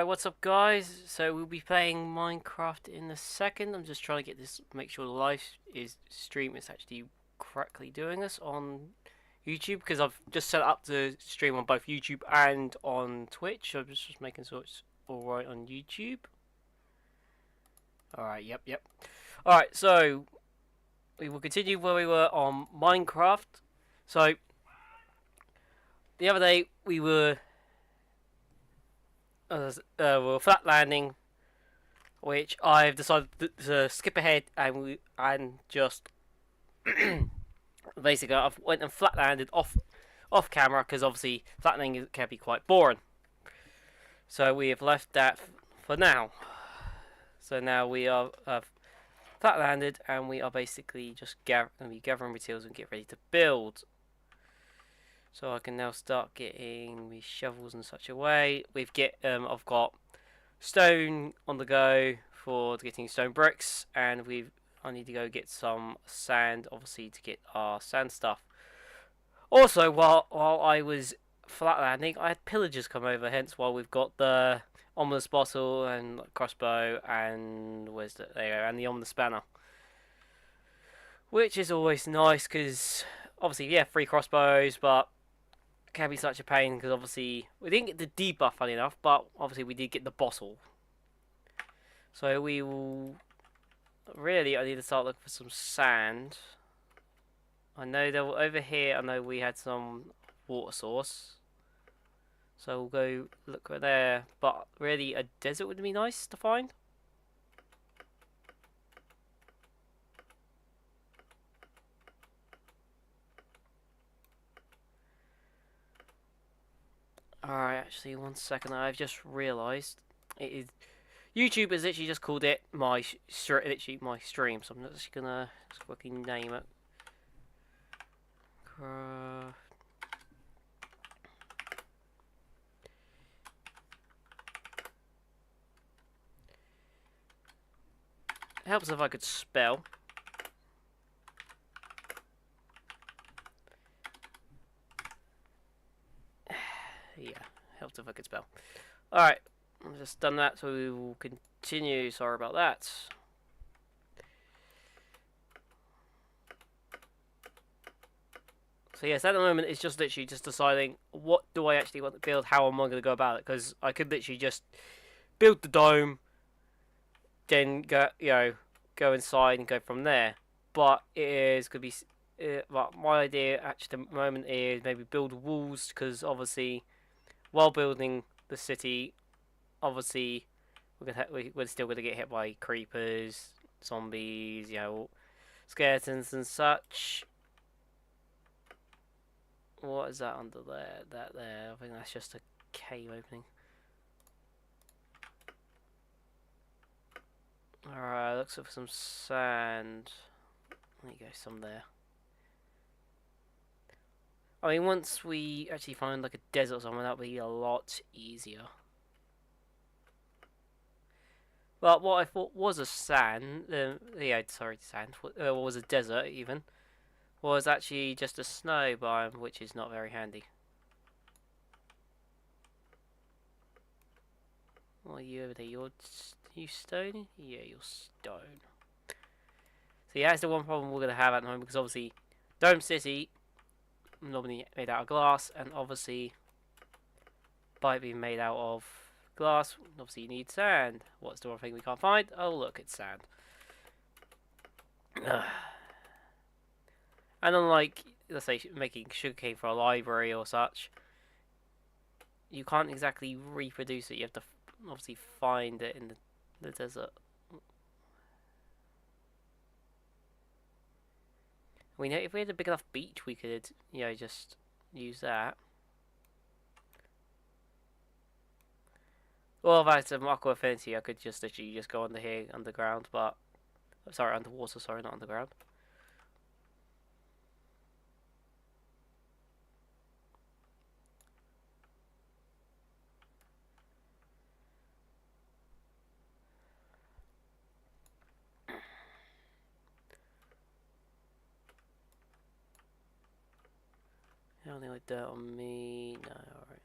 what's up guys? So we'll be playing Minecraft in a second. I'm just trying to get this, make sure the live stream is actually correctly doing this on YouTube, because I've just set up the stream on both YouTube and on Twitch. So I'm just making sure it's alright on YouTube. Alright, yep. Alright, so we will continue where we were on Minecraft. So the other day we were flat landing, which I've decided to skip ahead and just basically I've went and flat landed off camera, because obviously flat landing can be quite boring. So we have left that for now. So now we are flat landed, and we are basically just going to be gathering materials and get ready to build. So I can now start getting these shovels in such a way. I've got stone on the go for getting stone bricks, and I need to go get some sand, obviously, to get our sand stuff. Also, while I was flat landing, I had pillagers come over, hence why we've got the ominous bottle and crossbow and and the ominous banner, which is always nice because obviously, yeah, 3 crossbows, but can be such a pain because obviously we didn't get the debuff, funny enough, but obviously we did get the bottle. So we will really, I need to start looking for some sand. I know that over here, I know we had some water source, so we'll go look right there. But really, a desert would be nice to find. Alright, actually, one second. I've just realised it is YouTube has literally just called it my stream, so I'm just gonna quickly name it. It helps if I could spell. Yeah, helps if I could spell. Alright, I've just done that, so we will continue. Sorry about that. So yes, at the moment it's just literally just deciding what do I actually want to build, how am I going to go about it, because I could literally just build the dome, then go inside and go from there. But it is going to be, well, my idea actually at the moment is maybe build walls, because obviously while building the city, obviously we're still going to get hit by creepers, zombies, skeletons and such. What is that under there? That there. I think that's just a cave opening. Alright, looks for some sand. There you go, some there. I mean, once we actually find like a desert or something, that'll be a lot easier. But what I thought was a sand, sand, was a desert even, was actually just a snow biome, which is not very handy. What are you over there? You stone? Yeah, you're stone. So yeah, that's the one problem we're going to have at the moment, because obviously Dome City, normally made out of glass, and obviously by being made out of glass, obviously you need sand. What's the one thing we can't find? Oh look, it's sand. And unlike, let's say, making sugarcane for a library or such, you can't exactly reproduce it. You have to obviously find it in the desert. We know if we had a big enough beach, we could, just use that. Well, if I had some aqua affinity, I could just literally just go under here, underground, but sorry, underwater. Sorry, not underground. Only like dirt on me. No, alright.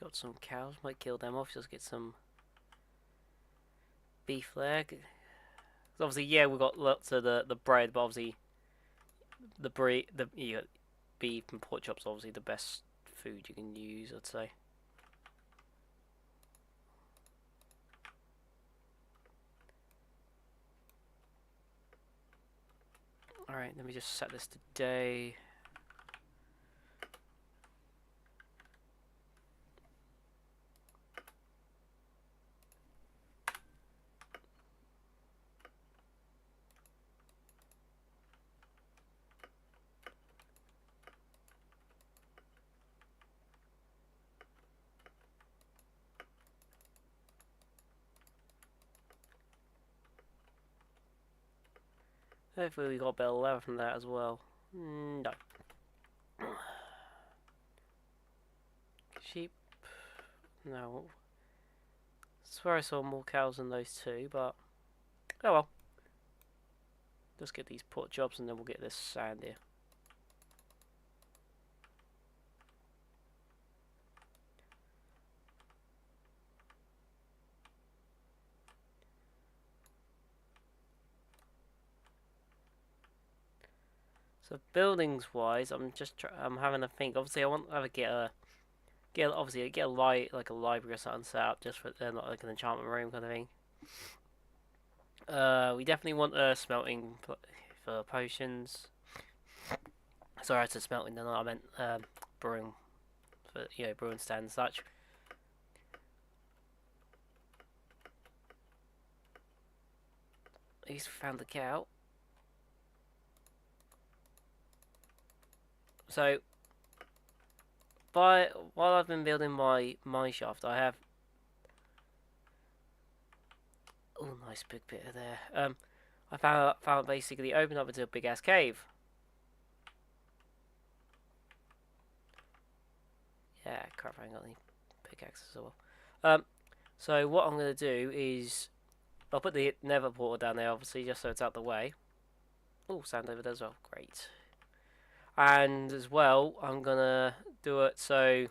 Got some cows. Might kill them off. Just get some beef there. Obviously, yeah, we've got lots of the bread, but obviously you got beef and pork chops. Obviously, the best food you can use, I'd say. Alright, let me just set this to day. Hopefully we got a bit of leather from that as well. No. Sheep. No. I swear I saw more cows than those two, but oh well. Let's get these pork chops and then we'll get this sand here. So buildings wise, I'm having a think. Obviously, I want to get a light like a library or something set up just for not like an enchantment room kind of thing. We definitely want a smelting for potions. Sorry, I said smelting. Then I meant brewing for brewing stand and such. At least we found the cow. So, while I've been building my mine shaft, I have nice big bit of there. I found basically opened up into a big ass cave. Yeah, crap! I ain't got any pickaxes as well. So what I'm gonna do is I'll put the nether portal down there, obviously, just so it's out the way. Oh, sand over there as well. Great. And as well, I'm gonna do it so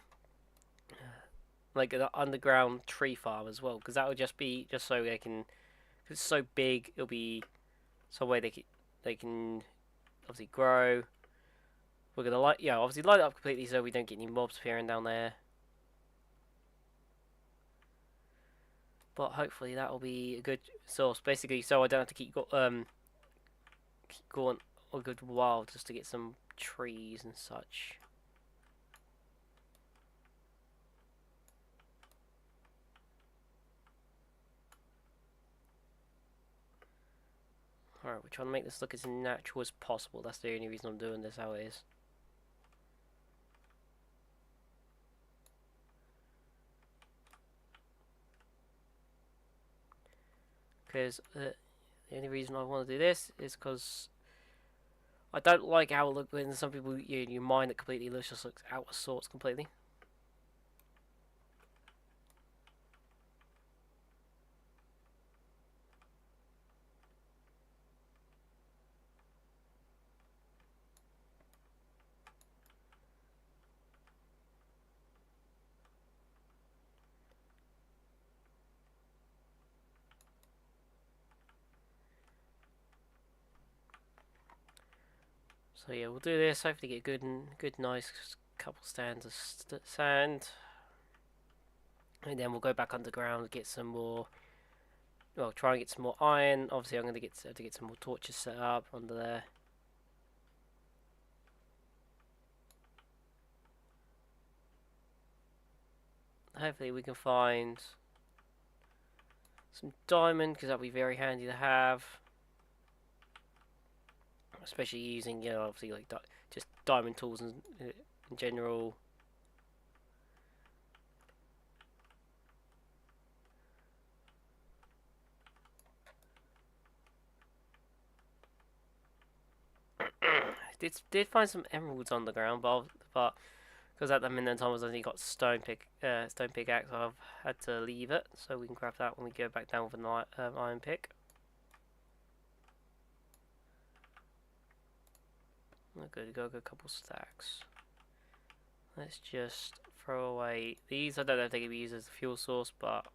like an underground tree farm as well, because that would just be so they can. Cause it's so big, it'll be some way they can obviously grow. We're gonna obviously light it up completely so we don't get any mobs appearing down there. But hopefully that will be a good source, basically, so I don't have to keep going a good while just to get some trees and such. Alright, we're trying to make this look as natural as possible. That's the only reason I'm doing this how it is. Because the only reason I want to do this is because I don't like how it looks when some people you mine it completely, it just looks out of sorts completely. So yeah, we'll do this. Hopefully, get good, nice couple stands of sand, and then we'll go back underground, get some more. Well, try and get some more iron. Obviously, I'm going to get some more torches set up under there. Hopefully, we can find some diamond because that'll be very handy to have. Especially using, obviously like just diamond tools in general. did find some emeralds on the ground, but because at the minute time I've only got stone pickaxe, I've had to leave it, so we can grab that when we go back down with an iron pick. We're good to go, a couple stacks. Let's just throw away these. I don't know if they can be used as a fuel source, but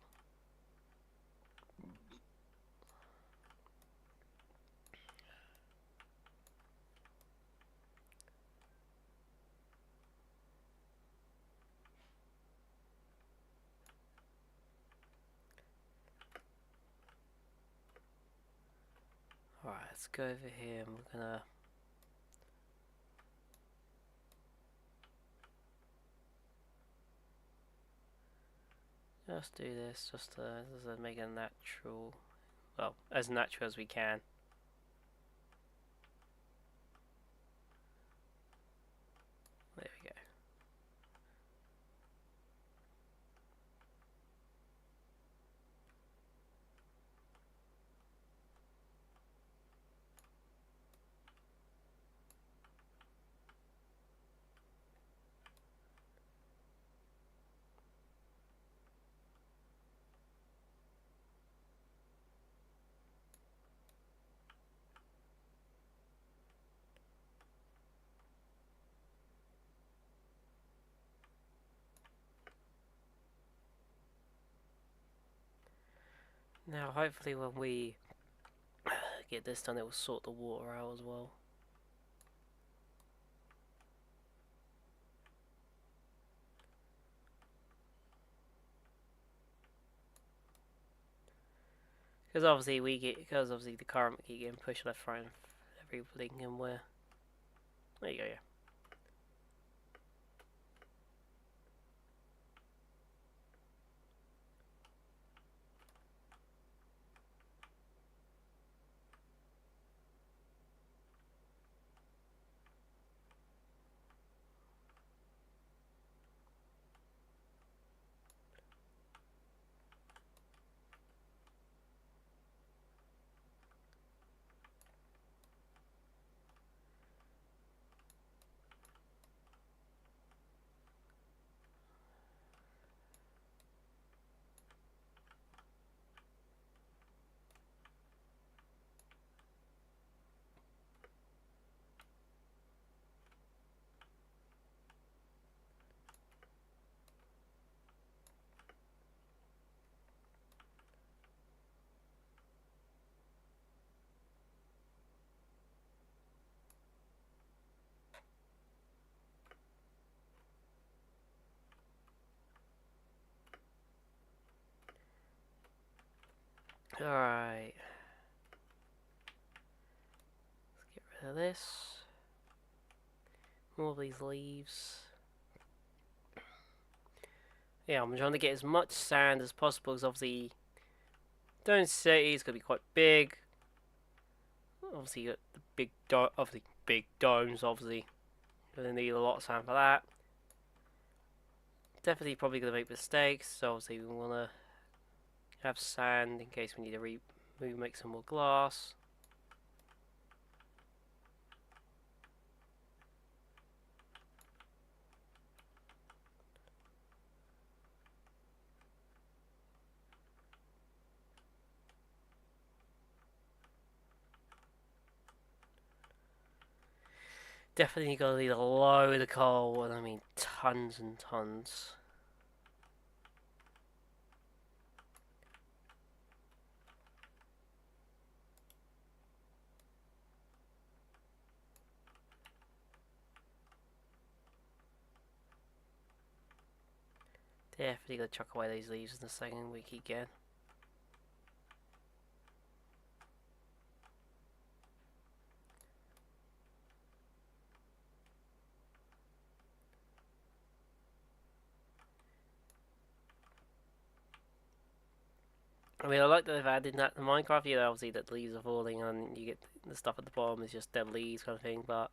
alright, let's go over here and we're gonna just do this just to make it natural, well, as natural as we can. There we go. Now hopefully when we get this done it will sort the water out as well. Because obviously the current we keep getting pushed left, right, and everything, and we're there you go. Yeah. Alright. Let's get rid of this. More of these leaves. Yeah, I'm trying to get as much sand as possible because obviously Stone City is going to be quite big. Obviously you got the big domes, obviously. Going to need a lot of sand for that. Definitely probably going to make mistakes, so obviously we want to have sand in case we need to make some more glass. Definitely gonna need a load of coal, and I mean tons and tons. Definitely gonna chuck away these leaves in the second week again. I mean, I like that they've added that in Minecraft. You know, obviously that leaves are falling and you get the stuff at the bottom is just dead leaves kind of thing, but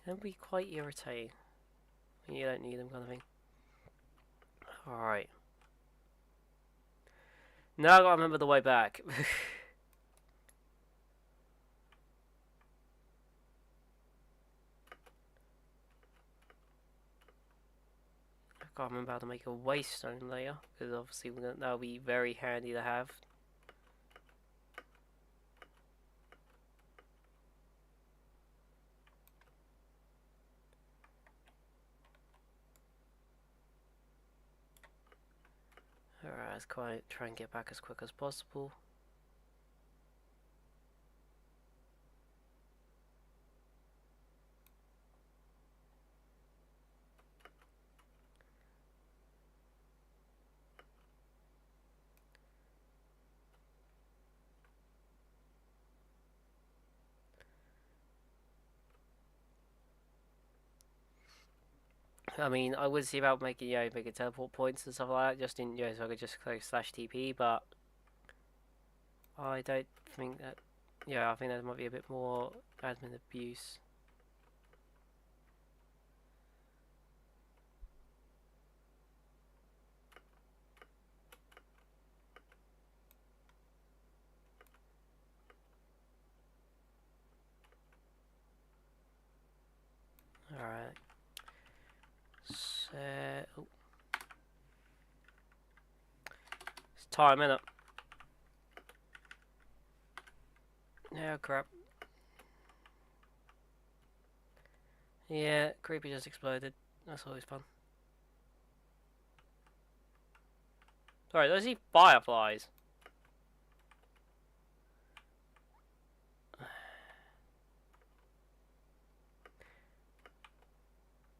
it can be quite irritating when you don't need them kind of thing. Alright. Now I gotta remember the way back. I can't remember how to make a waste stone layer, because obviously that'll be very handy to have. let's try and get back as quick as possible. I mean, I would see about making, making teleport points and stuff like that, just in, so I could just click /TP, but I don't think that, I think that might be a bit more admin abuse. Alright. So, oh. It's time, innit? Yeah, crap. Yeah, creeper just exploded. That's always fun. Sorry, those are fireflies.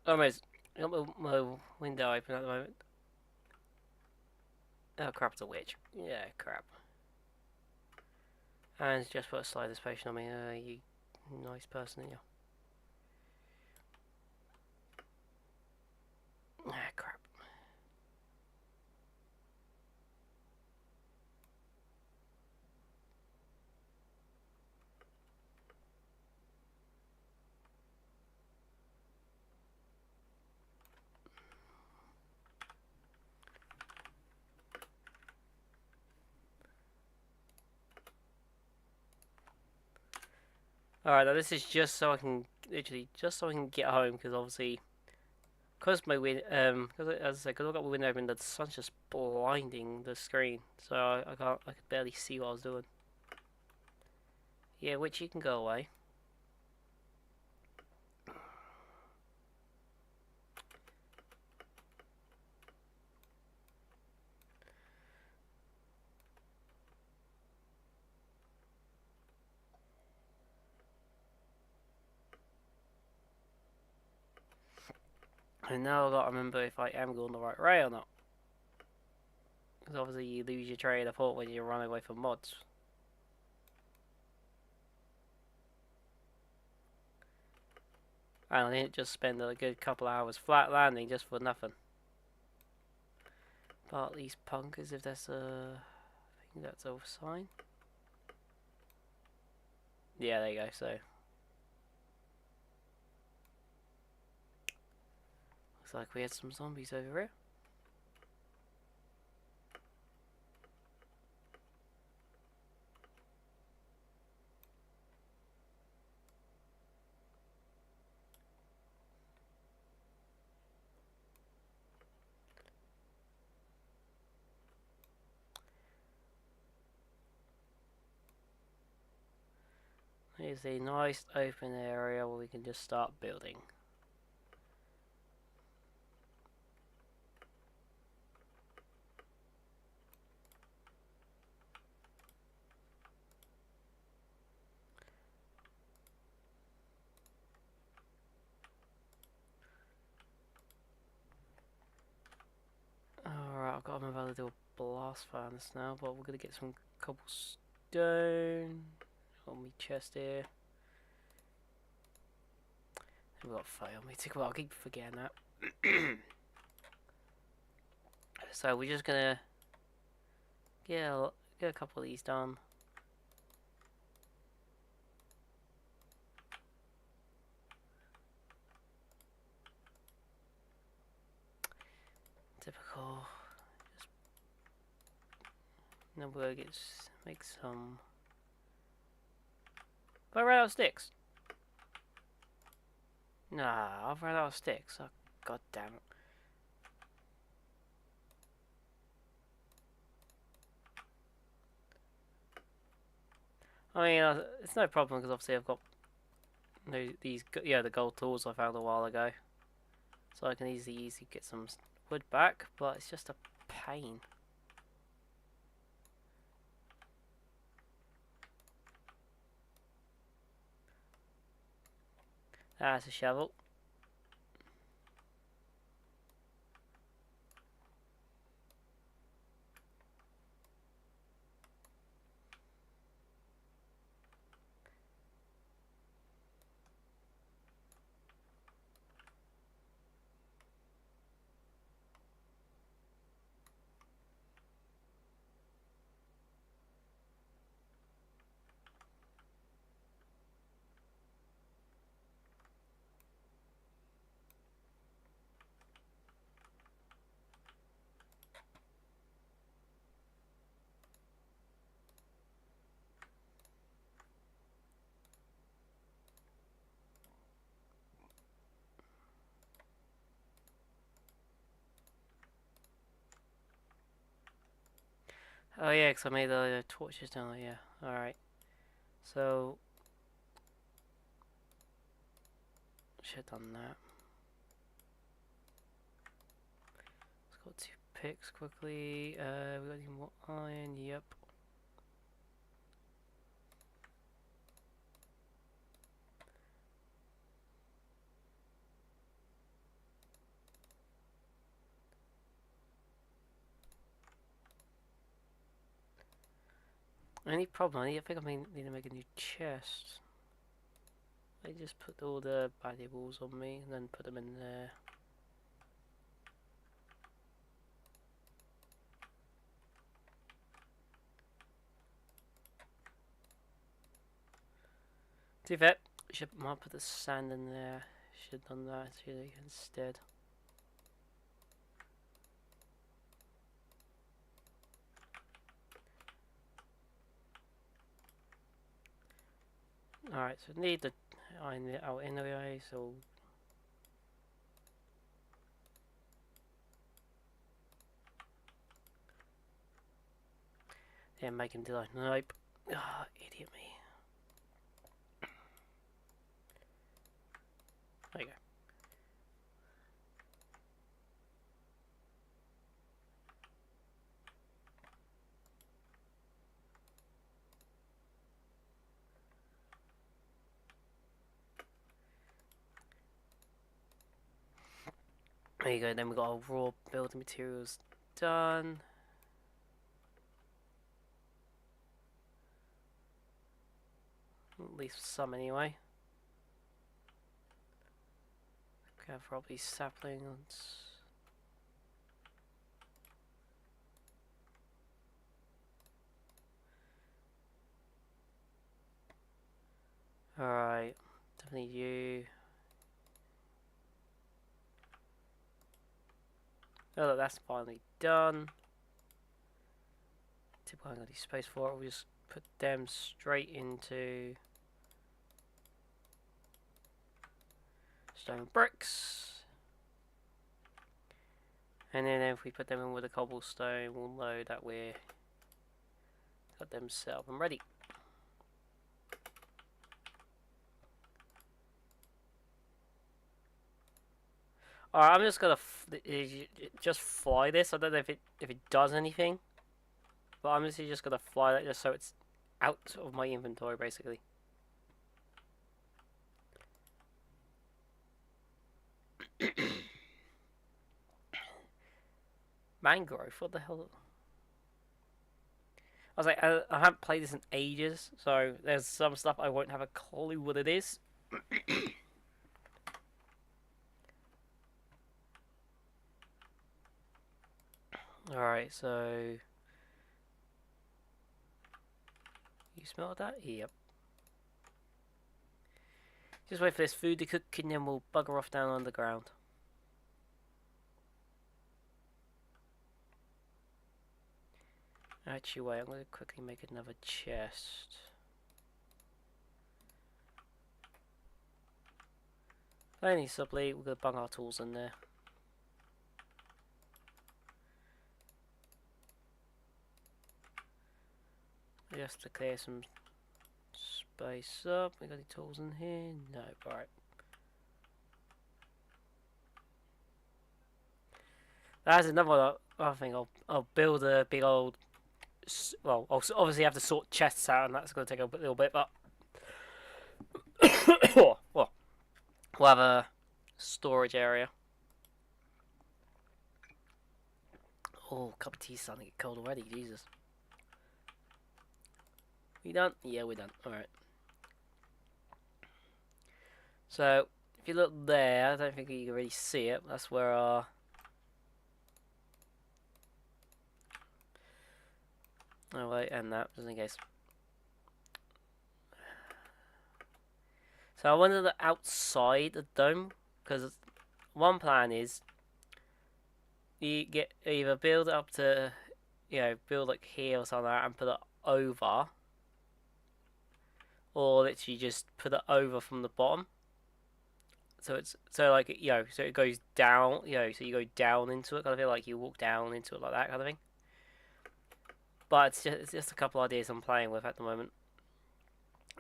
Almost got my window open at the moment. Oh crap, it's a witch. Yeah, crap. And just put a slide this potion on me. You nice person, you. Ah, crap. Alright, now this is just so I can, literally, just so I can get home, because obviously, because my because as I said, because I've got my window open, the sun's just blinding the screen, so I could barely see what I was doing. Yeah, witch, you can go away. And now I've got to remember if I am going the right way or not. Because obviously you lose your train of thought when you run away from mods. And I didn't just spend a good couple hours flat landing just for nothing. But these punkers, if that's a... I think that's a sign. Yeah, there you go, so... Looks like we had some zombies over here. Here's a nice open area where we can just start building. Alright, I've got to remember how to do a blast furnace now, but we're going to get some cobblestone on my chest here. We've got fire on me. I keep forgetting that. So we're just going to get a couple of these done. Typical. Then we'll make some. Have I ran out of sticks? Nah, I've run out of sticks. Oh, god damn it. I mean, it's no problem because obviously I've got the gold tools I found a while ago, so I can easily get some wood back. But it's just a pain. That's a shovel. Oh yeah, because I made the torches down there, yeah. Alright. So, should have done that. Let's go 2 picks quickly. We got any more iron? Yep. Any problem? I think I need to make a new chest. I just put all the valuables on me and then put them in there. Do that. Might put the sand in there. Should have done that instead. Alright, so need the iron out anyway, so yeah, make him do that. Nope. Ah, idiot me. There you go. There you go, then we got our raw building materials done. At least some anyway. Okay, probably saplings. Alright, definitely you. Oh, look, that's finally done. Typically, I got any space for it. We'll just put them straight into stone bricks. And then if we put them in with a cobblestone, we'll know that we're got them set up and ready. Alright, I'm just gonna just fly this. I don't know if it does anything, but I'm just gonna fly that just so it's out of my inventory, basically. Mangrove, what the hell? I was like, I haven't played this in ages, so there's some stuff I won't have a clue what it is. Alright, so you smell that? Yep. Just wait for this food to cook and then we'll bugger off down underground. Actually, wait, I'm going to quickly make another chest. Only subly, we're going to bung our tools in there. Just to clear some space up. We got any tools in here? No, alright. That's another thing. I'll build a big old. Well, I'll obviously have to sort chests out, and that's going to take a little bit. But well, We'll have a storage area. Oh, cup of tea's starting to get cold already. Jesus. We done? Yeah, we're done. Alright. So, if you look there, I don't think you can really see it. That's where our... Oh, wait, and that, just in case. So I wanted it outside the dome, because one plan is you get either build it up to, build like here or something like that and put it over, or literally just put it over from the bottom. So it's so it goes down, so you go down into it kind of thing, like you walk down into it like that kind of thing. But it's just a couple ideas I'm playing with at the moment.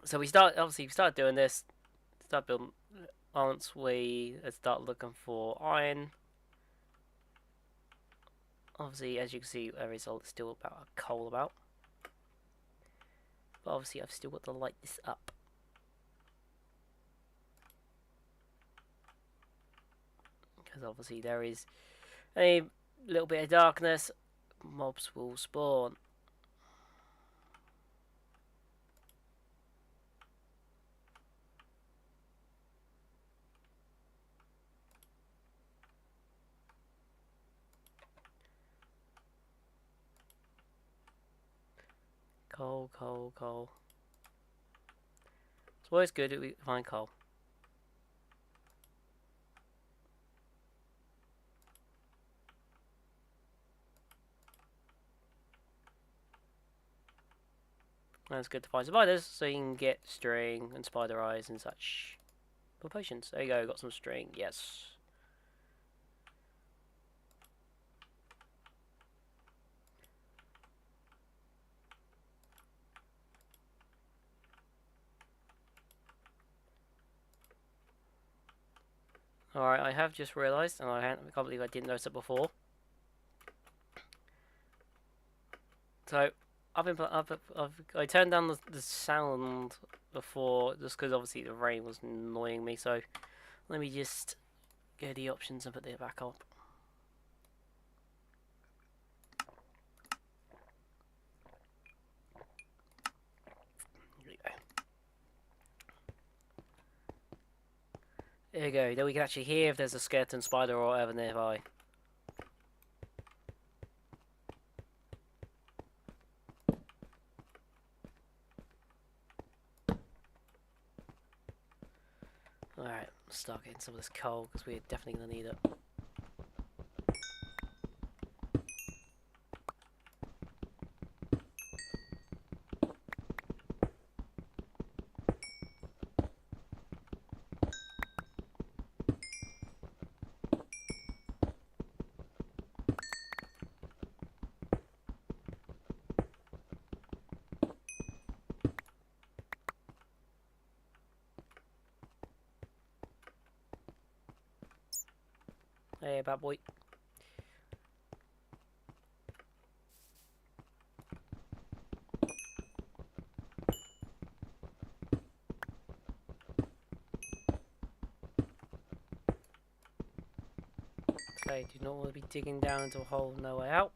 So we start doing this, start building. Once we start looking for iron, obviously as you can see there is still about a coal about, but obviously I've still got to light this up. Because obviously there is a little bit of darkness, mobs will spawn. Coal, coal, coal. It's always good if we find coal. And it's good to find spiders, so you can get string and spider eyes and such for potions. There you go, got some string, yes. Alright, I have just realised, and I can't believe I didn't notice it before. So, I turned down the sound before, just because obviously the rain was annoying me, so let me just go the options and put it back up. There you go. Then we can actually hear if there's a skeleton, spider, or whatever nearby. Alright, let's start getting some of this coal, because we're definitely going to need it. Hey, bad boy. Okay, do not want to be digging down into a hole no way out.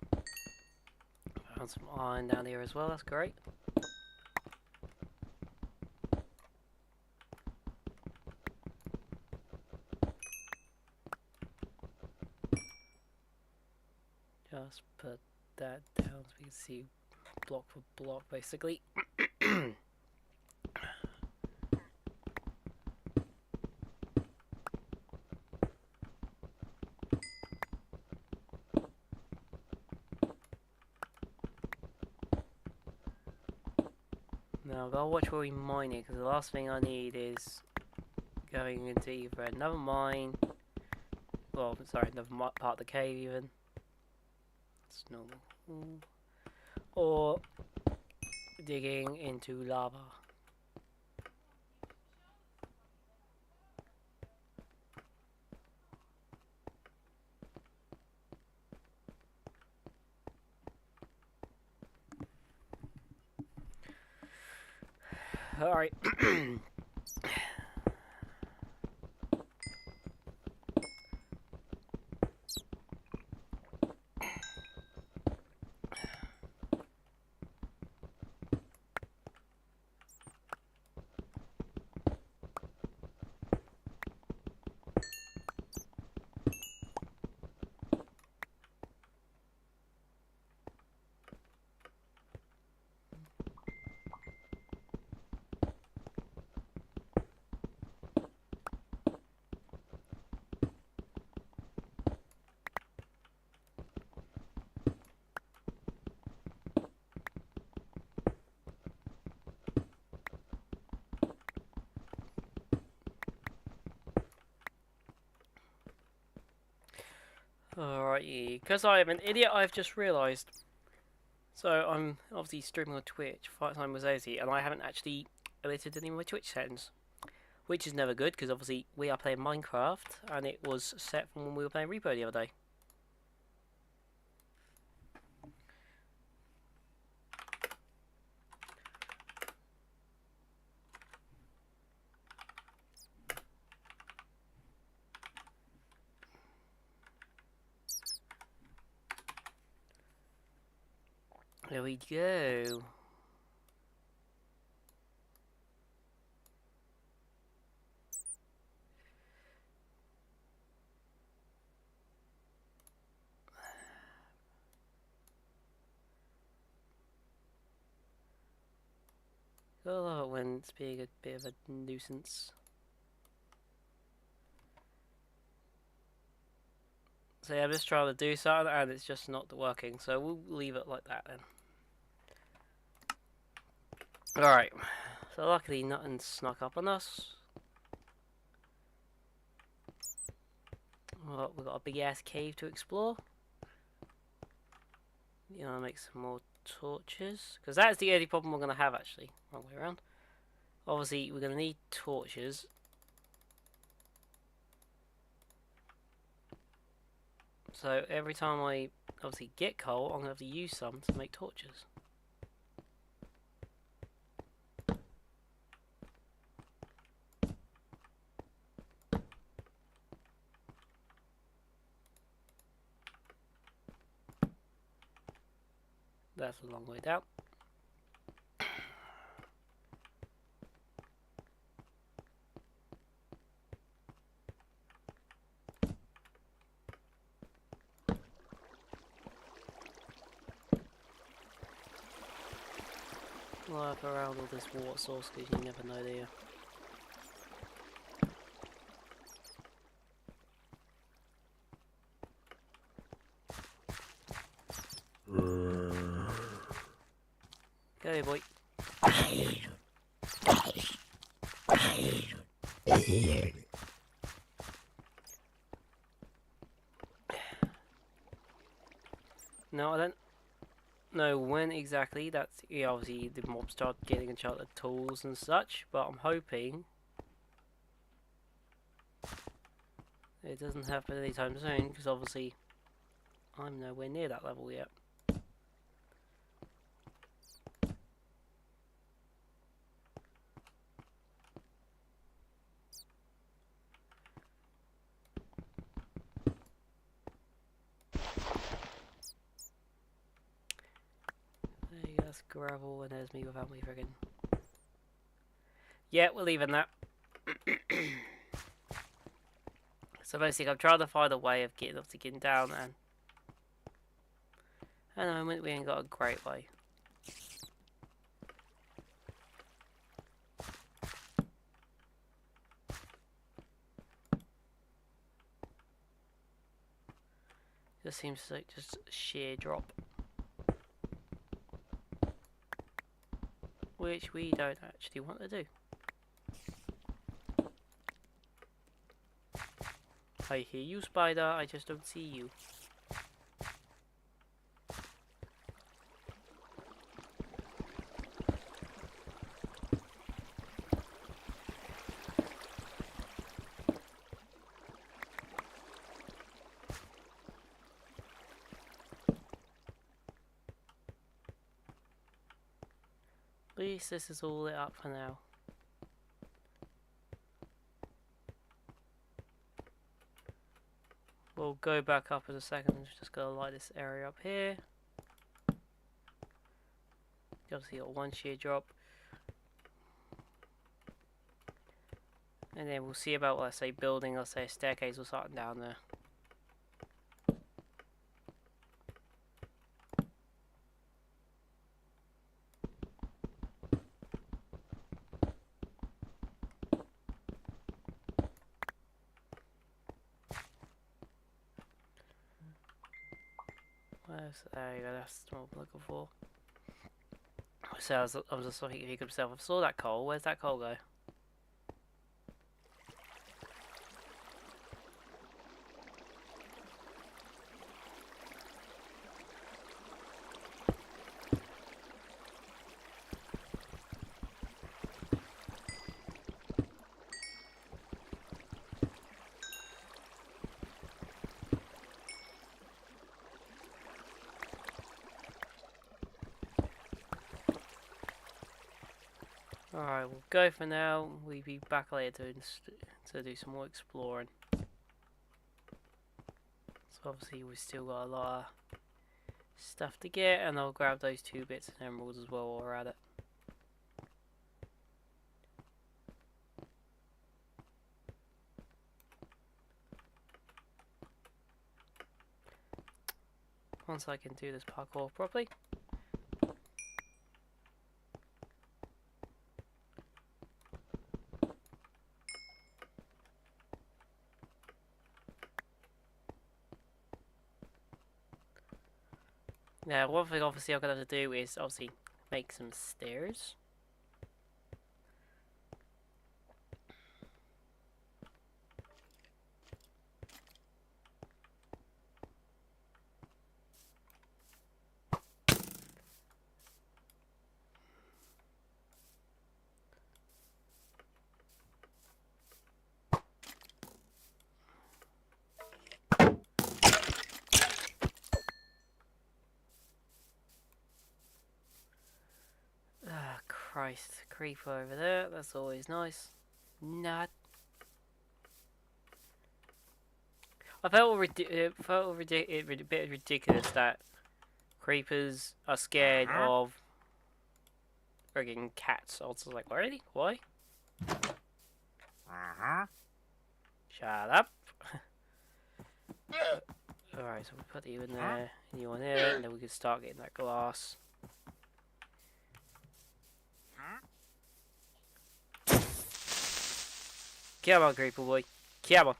Found some iron down here as well, that's great. Just put that down so we can see block for block basically. Now, gotta watch where we mine it, because the last thing I need is going into either another mine, well, sorry, another part of the cave even. It's normal. Or digging into lava. Alright. Alrighty, because I am an idiot, I've just realised. So I'm obviously streaming on Twitch, Fighttime with Zazy, and I haven't actually edited any of my Twitch settings. Which is never good, because obviously we are playing Minecraft, and it was set from when we were playing Repo the other day. There we go. I love it when it's being a bit of a nuisance. So yeah, I'm just trying to do something and it's just not working, so we'll leave it like that then. Alright, so luckily nothing snuck up on us. Well, we've got a big ass cave to explore. You know, make some more torches, because that's the only problem we're going to have actually. Wrong way around. Obviously, we're going to need torches. So every time I obviously get coal, I'm going to have to use some to make torches. That's a long way down. Work around all this water source because you never know, do you? Go, boy. No, I don't know when exactly that's obviously the mobs start getting enchanted tools and such, but I'm hoping it doesn't happen anytime soon because obviously I'm nowhere near that level yet. There you go, that's gravel and there's me without me friggin'. Yeah, we're leaving that. So basically I'm trying to find a way of getting down, and at the moment we ain't got a great way. Just seems like just sheer drop, which we don't actually want to do. I hear you, spider, I just don't see you. At least this is all lit up for now. We'll go back up in a second. Just gonna light this area up here. You obviously got one sheer drop. And then we'll see about, let's say, building, let's say, a staircase or something down there. There you go, that's what I'm looking for. So I was just looking if you could myself. I saw that coal. Where's that coal go? Alright, we'll go for now. We'll be back later to do some more exploring. So obviously we've still got a lot of stuff to get, and I'll grab those 2 bits of emeralds as well while we're at it. Once I can do this parkour properly. Now, one thing obviously I'm going to have to do is obviously make some stairs. Ah, Christ. Creeper over there. That's always nice. Not. I felt a bit ridiculous that creepers are scared of frigging cats. I was like, really? Why? Shut up. Alright, so we put you in there, and you in there, and then we can start getting that glass. Come on, creeper boy. Come on.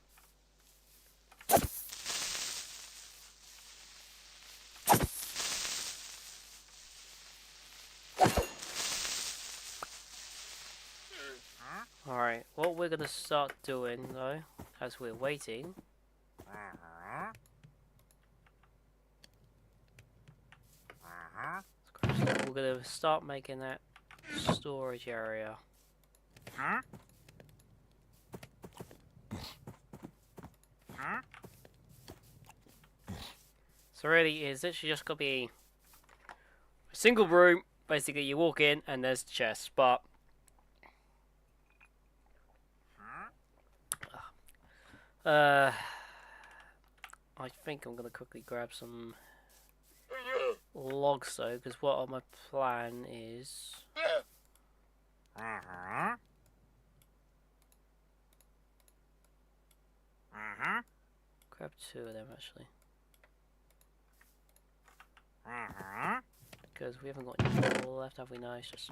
Alright, what we're gonna start doing though, as we're waiting, we're gonna start making that storage area. So really, it's literally just gonna be a single room. Basically, you walk in and there's the chest, but I think I'm gonna quickly grab some logs though, because what my plan is. Grab 2 of them actually. Because we haven't got any more left, have we? No, it's just.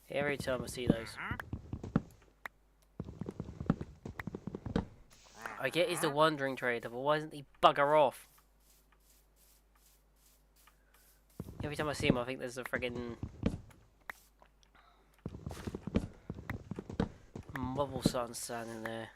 Every time I see those, I get he's the wandering trader, but why doesn't he bugger off? Every time I see him, I think there's a friggin' bubble sun standing there.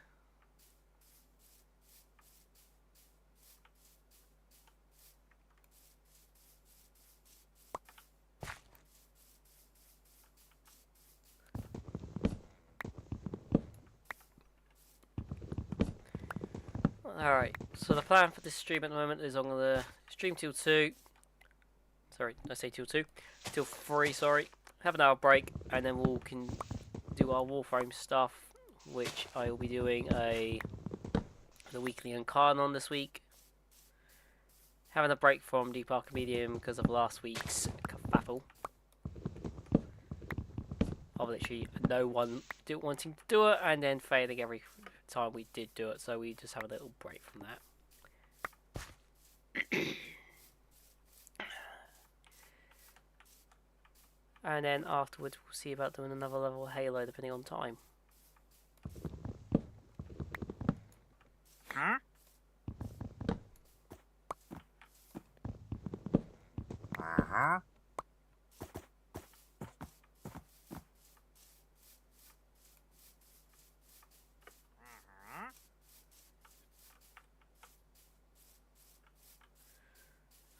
Alright, so the plan for this stream at the moment is I'm going to stream till 2. Sorry, did I say till 2? Till 3, sorry. Have an hour break, and then we can do our Warframe stuff, which I will be doing the weekly Incarnon this week. Having a break from Deep Arc Medium because of last week's kerfuffle. Of literally no one wanting to do it, and then failing every time we did do it, so we just have a little break from that. And then afterwards we'll see about doing another level of Halo depending on time.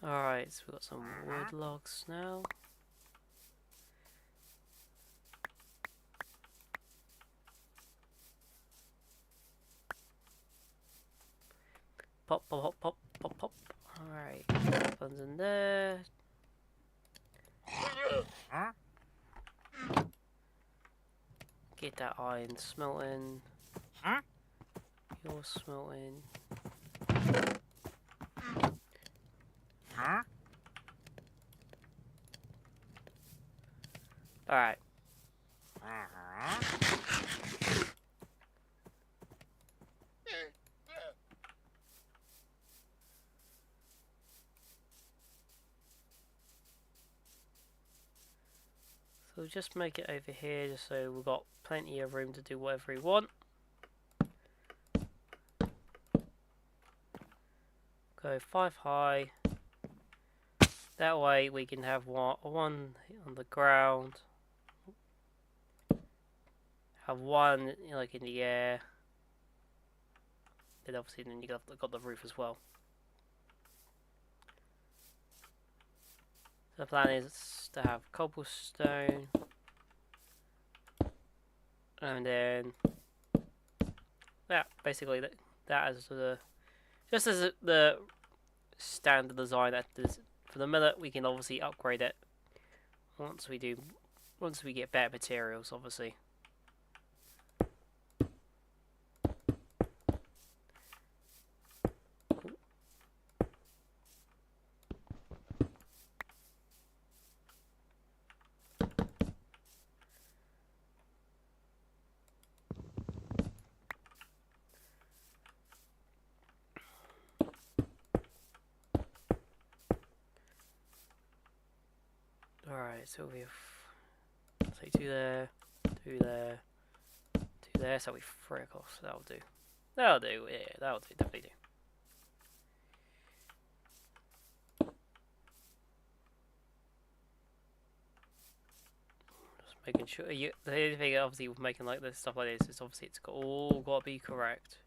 Alright, so we've got some wood logs now. Pop, pop, pop, pop, pop, pop. Alright, one's in there. Get that iron smelting. You're smelting. Alright. So we'll just make it over here just so we've got plenty of room to do whatever we want. Go 5 high. That way we can have one on the ground. Have one like in the air. Then obviously then you got the roof as well. So the plan is to have cobblestone. And then basically that as the just as the standard design that is for the minute. We can obviously upgrade it once we get better materials, obviously. Alright, so we have say 2 there, 2 there, 2 there, so we 3 across. That'll do. That'll do, yeah, that'll do, definitely do. Just making sure the only thing obviously with making like this stuff like this is obviously it's all got to be correct.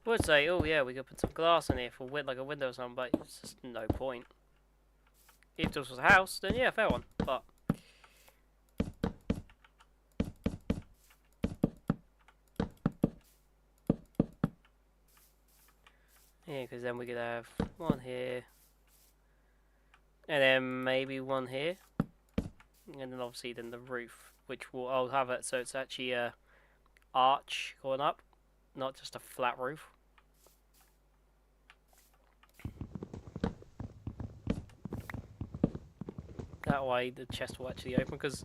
I would say, oh yeah, we could put some glass in here for like a window or something, but it's just no point. If this was a house, then yeah, fair one. But yeah, because then we could have one here, and then maybe one here, and then obviously then the roof, which I'll have it so it's actually a arch going up, not just a flat roof. That way the chest will actually open, because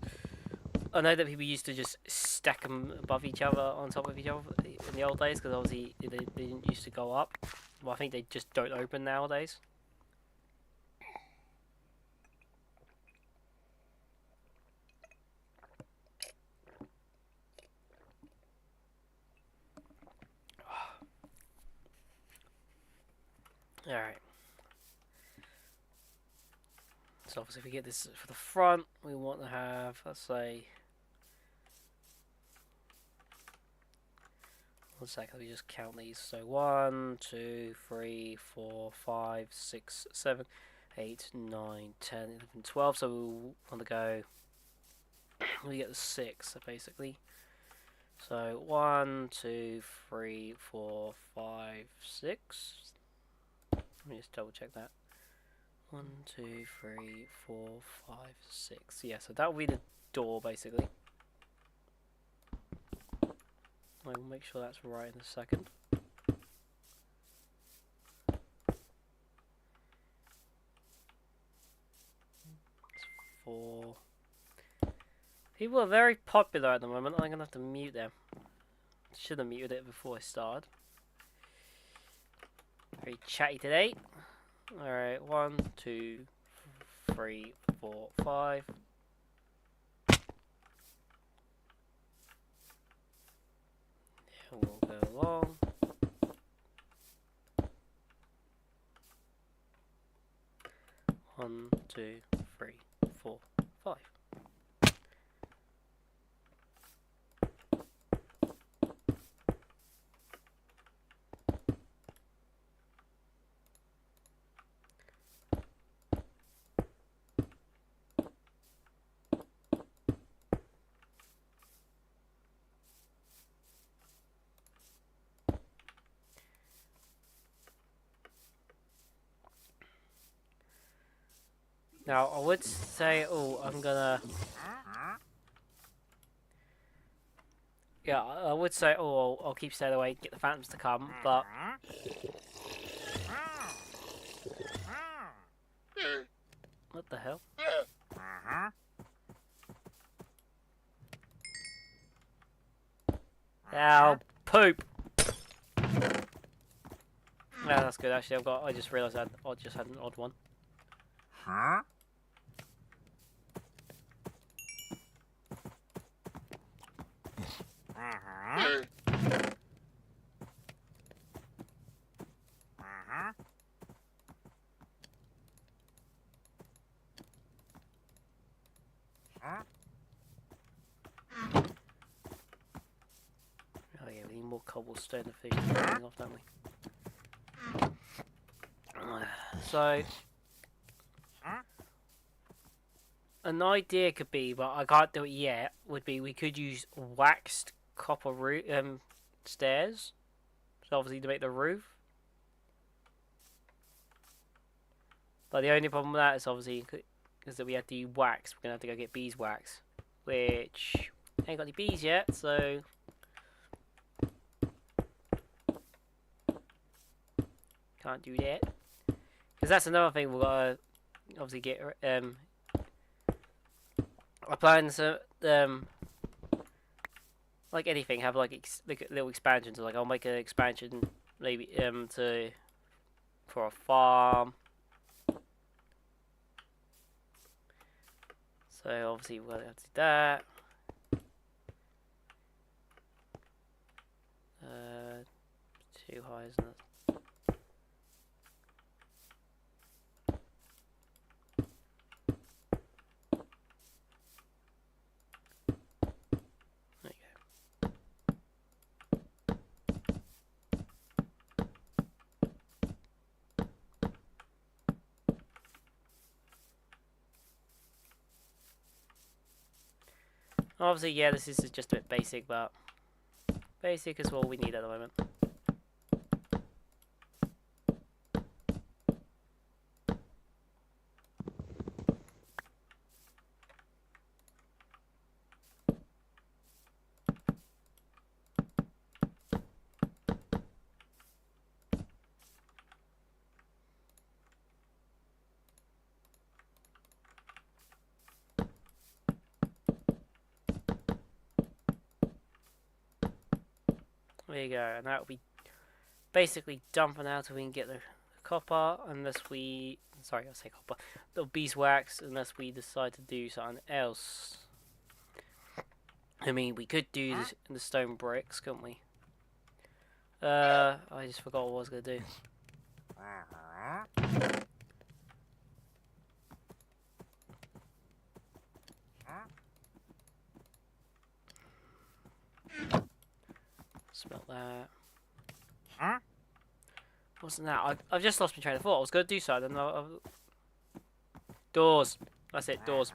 I know that people used to just stack them above each other, on top of each other in the old days, because obviously they didn't used to go up. Well, I think they just don't open nowadays. Alright. So obviously if we get this for the front, we want to have, let's say, one second, let me just count these. So 1, 2, 3, 4, 5, 6, 7, 8, 9, 10, 11, 12. So we'll want to go, we get the 6 basically. So 1, 2, 3, 4, 5, 6. Let me just double check that. 1, 2, 3, 4, 5, 6. Yeah, so that will be the door basically. I will make sure that's right in a second. It's 4. People are very popular at the moment. I'm gonna have to mute them. Should have muted it before I started. Very chatty today. Alright, 1, 2, 3, 4, 5. We'll go along. 1, 2, 3, 4, 5. Now, I would say, oh, I'm gonna... Yeah, I would say, oh, I'll keep staying away, get the phantoms to come, but... What the hell? Ow, poop! Yeah, that's good, actually, I just realised I just had an odd one. Oh yeah, we need more cobblestone to finish the building off, don't we? So, an idea could be, but I can't do it yet, would be we could use waxed copper stairs, so obviously to make the roof. But the only problem with that is obviously is that we have to use wax. We're gonna have to go get beeswax, which ain't got any bees yet, so can't do that. Because that's another thing we've got to obviously get. I plan to like anything, have like little expansions. Like I'll make an expansion maybe for a farm. So obviously we'll have to do that. Too high, isn't it? There you go. Obviously, yeah, this is just a bit basic, but basic is all we need at the moment. There you go, and that will be basically dumping out until we can get the copper, unless we... Sorry, I say copper. The beeswax, unless we decide to do something else. I mean, we could do the stone bricks, couldn't we? I just forgot what I was going to do. Smell that. Wasn't that? I've just lost my train of thought. I was going to do something. Doors. That's it, doors.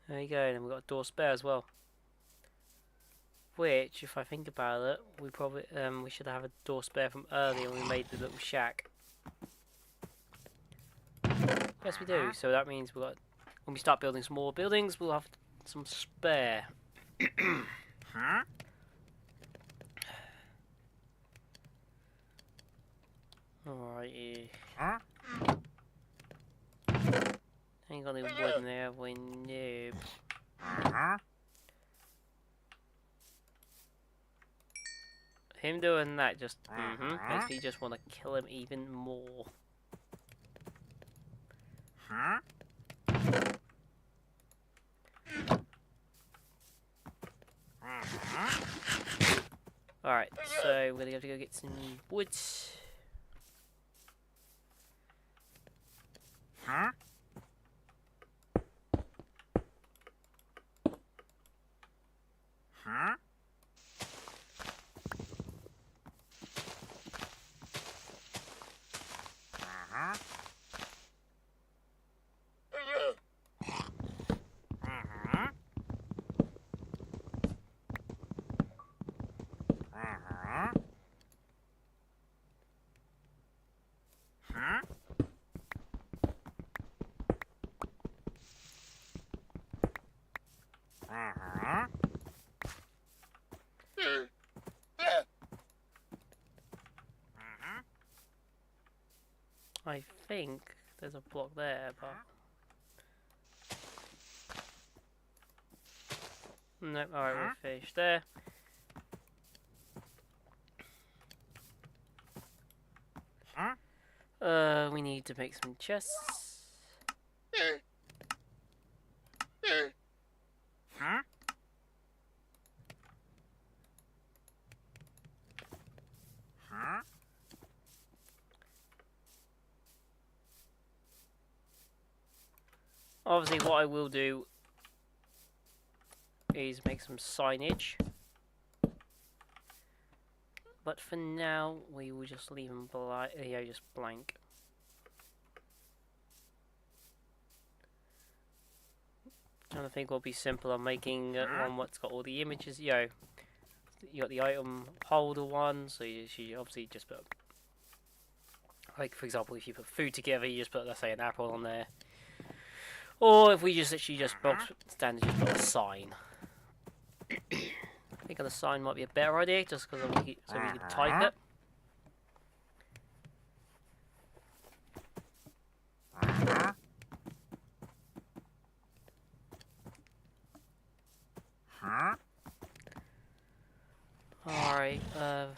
There you go, and we've got a door spare as well. Which, if I think about it, we probably we should have a door spare from earlier when we made the little shack. Yes, we do. So that means we got when we start building some more buildings, we'll have some spare. Alrighty. Ain't got any wood in there, we noob. Him doing that just makes me just want to kill him even more. Alright, so we're gonna have to go get some wood. I think there's a block there, but no. Alright, we're finished there. We need to make some chests. Obviously, what I will do is make some signage. But for now, we will just leave them just blank. Trying to think what would be simple. I'm making one what's got all the images. You got the item holder one, so you obviously just put, like for example, if you put food together, you just put, let's say, an apple on there. Or if we just literally just standard just put a sign. I think on the sign might be a better idea, just because so we can type it. Alright, so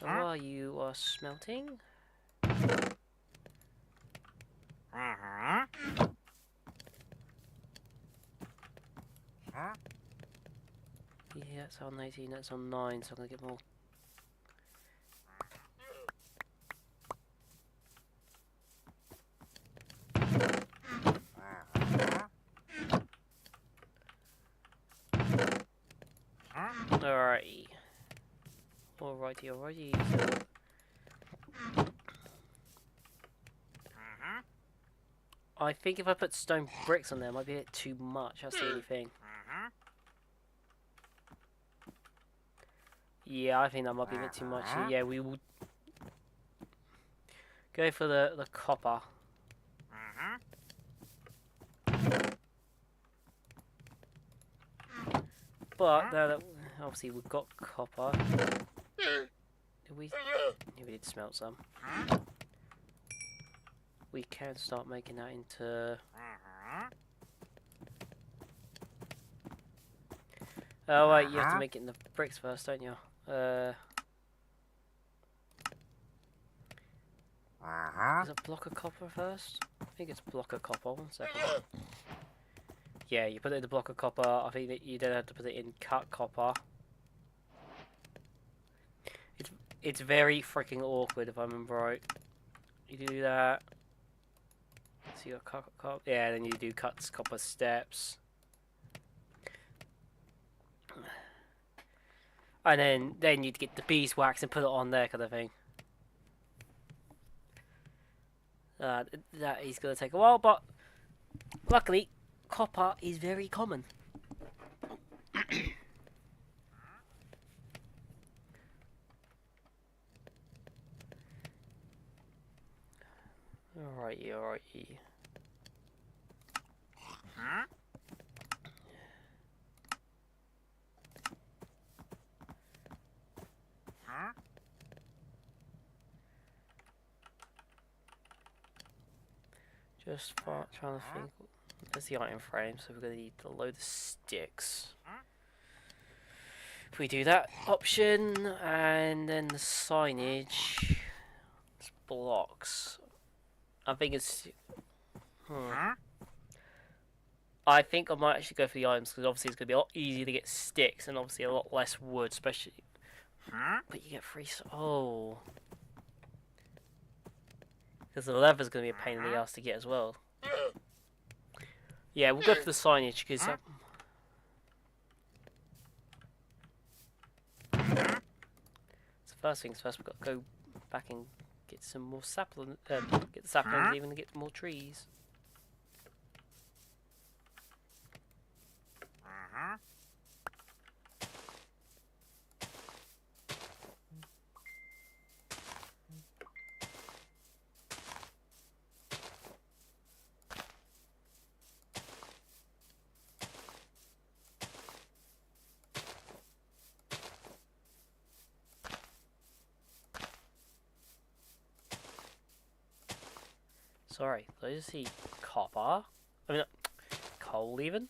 while you are smelting, yeah, that's on 18, that's on 9, so I'm gonna get more. Alrighty. Alrighty. I think if I put stone bricks on there, it might be a bit too much. That's the only thing. Yeah, I think that might be a bit too much. So yeah, we will go for the copper. But now that obviously we've got copper, we did smelt some. We can start making that into. Oh wait, you have to make it in the bricks first, don't you? Is it block of copper first? I think it's block of copper. 1 second. Yeah, you put it in the block of copper. I think that you then have to put it in cut copper. It's very freaking awkward if I remember right. You do that. So you got cut, yeah, then you do cut copper steps. And then you'd get the beeswax and put it on there, kind of thing. That is going to take a while, but luckily, copper is very common. Alrighty. Just trying to think. There's the item frame, so we're going to need a load of sticks. If we do that option, and then the signage, it's blocks. I think it's. I think I might actually go for the items, because obviously it's going to be a lot easier to get sticks, and obviously a lot less wood, especially. But you get free. Oh. Because the leather's going to be a pain in the ass to get as well. Yeah, we'll go for the signage, because... so first things first, we've got to go back and get some more saplings, get the saplings even to get more trees. Sorry, did I just see copper? I mean, coal even?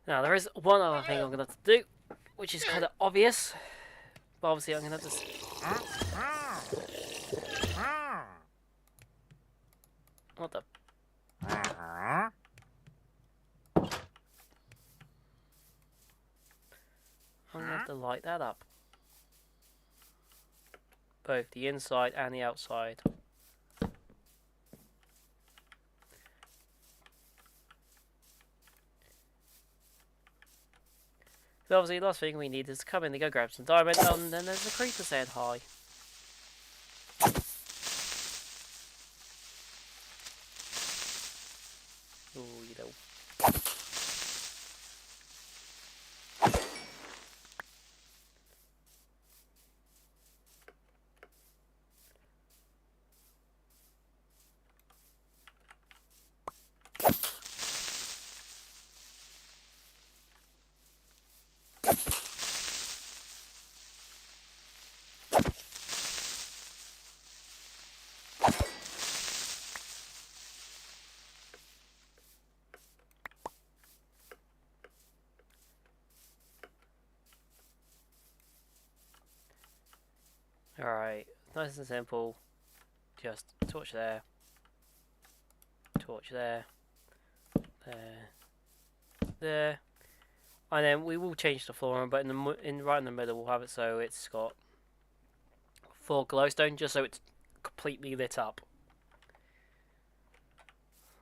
Now, there is one other thing I'm going to have to do, which is kind of obvious, but obviously I'm going to have to... What the... I'm going to have to light that up. Both the inside and the outside. So obviously the last thing we need is to come in and go grab some diamond, and then there's a creeper saying hi. Ooh, you know. Alright, nice and simple. Just torch there, there, there, and then we will change the flooring. But right in the middle, we'll have it so it's got 4 glowstone, just so it's completely lit up.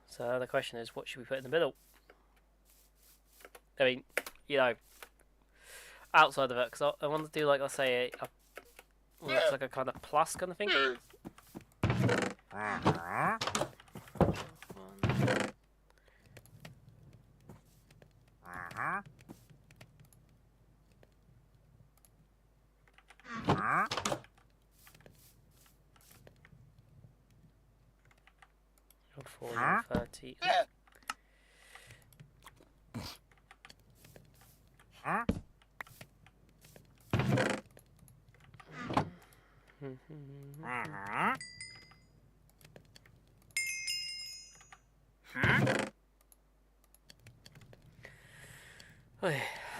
So the question is, what should we put in the middle? I mean, you know, outside of it, because I want to do, like, let's say looks like a kind of plus kind of thing. Got 40, 30.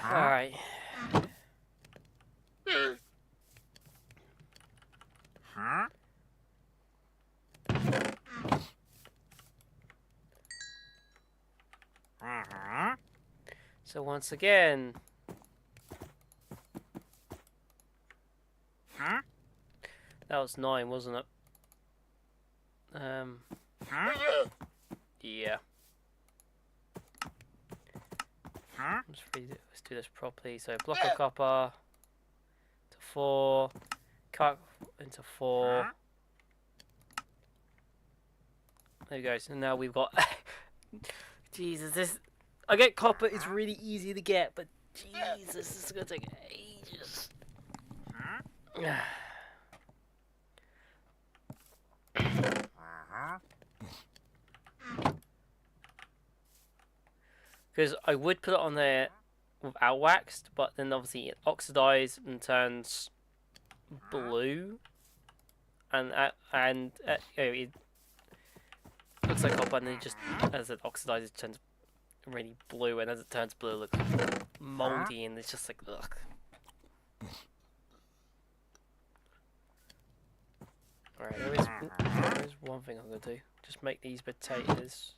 Alright. So once again, that was 9, wasn't it? Yeah. Let's do this properly. So block of copper to 4, cut into 4. There we go. So now we've got. Jesus, this. I get copper. It's really easy to get, but Jesus, this is gonna take ages. Because I would put it on there without waxed, but then obviously it oxidizes and turns blue, and it looks like copper, and then just as it oxidizes, it turns really blue, and as it turns blue, it looks moldy, and it's just like ugh. Alright, there is one thing I'm gonna do. Just make these potatoes.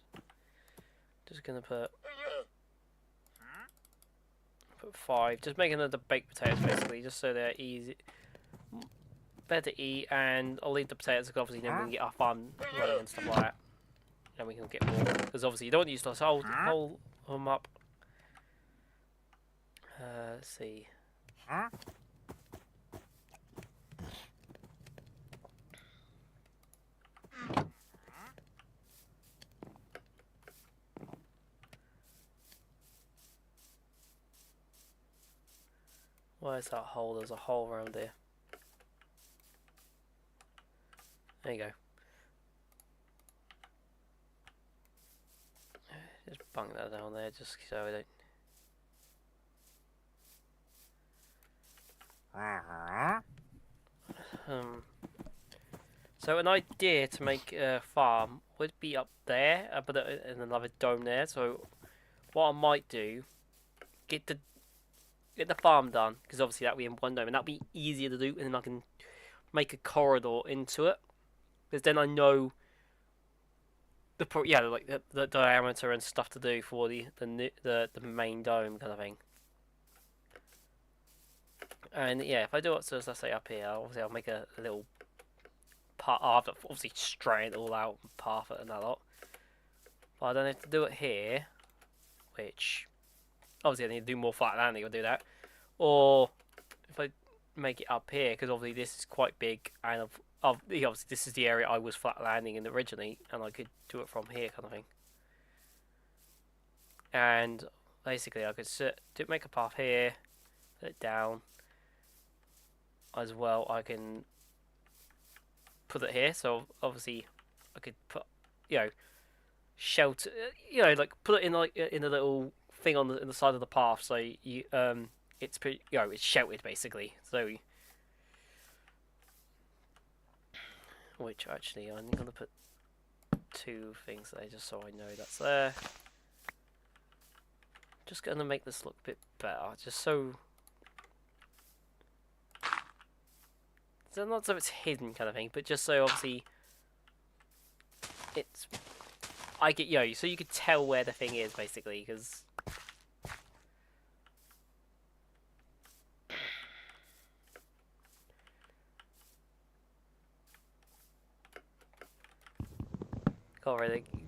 Just gonna put 5. Just make another baked potatoes basically, just so they're easy, better to eat, and I'll leave the potatoes because obviously then we can get our farm running and stuff like that. And we can get more, because obviously you don't want to use those hold them up. let's see. Where's that hole? There's a hole around here. There you go. Just bunk that down there just so I don't... So an idea to make a farm would be up there, but in another dome there. So what I might do, get the farm done, because obviously that'll be in one dome, and that'll be easier to do, and then I can make a corridor into it, because then I know the diameter and stuff to do for the main dome kind of thing. And yeah, if I do it, so let's say up here, obviously I'll make a little path, obviously straighten it all out and path it and that lot. But I don't have to do it here, which obviously I need to do more flat landing, I'll do that. Or if I make it up here, because obviously this is quite big, and obviously this is the area I was flat landing in originally, and I could do it from here kind of thing. And basically I could make a path here, put it down. As well, I can put it here, so obviously I could put, shelter, like put it in like in a little thing on the side of the path, so you it's pretty, it's sheltered basically. So, which actually I'm gonna put 2 things there just so I know that's there. Just gonna make this look a bit better, just so. So not so it's hidden kind of thing, but just so obviously it's so you could tell where the thing is basically, because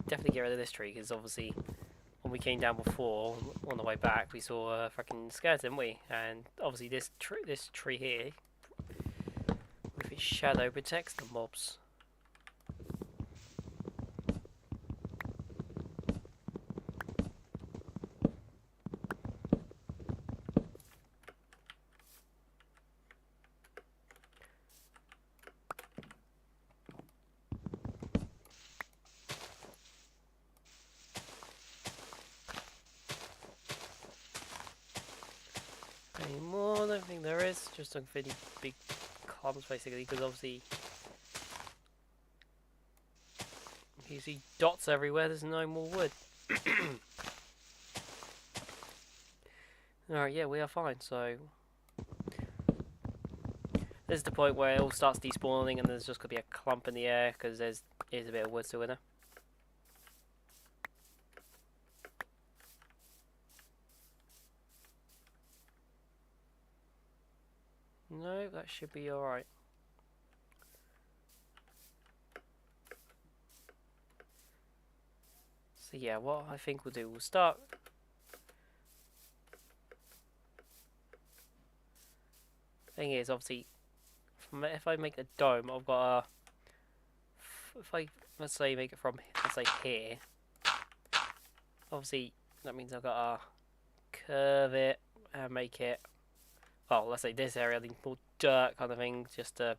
definitely get rid of this tree, because obviously when we came down before on the way back we saw a fucking skeleton, didn't we? And obviously this tree here with its shadow protects the mobs. Any more? I don't think there is. Just a really big columns basically, because obviously you see dots everywhere, there's no more wood. Alright, yeah, we are fine, so this is the point where it all starts despawning and there's just going to be a clump in the air, because there's a bit of wood still in there. No, that should be alright. So yeah, what I think we'll do, we'll start. Thing is, obviously, if I make a dome, I've got let's say make it from, let's say here. Obviously, that means I've got to curve it and make it, well, let's say this area, I think more dirt kind of thing, just to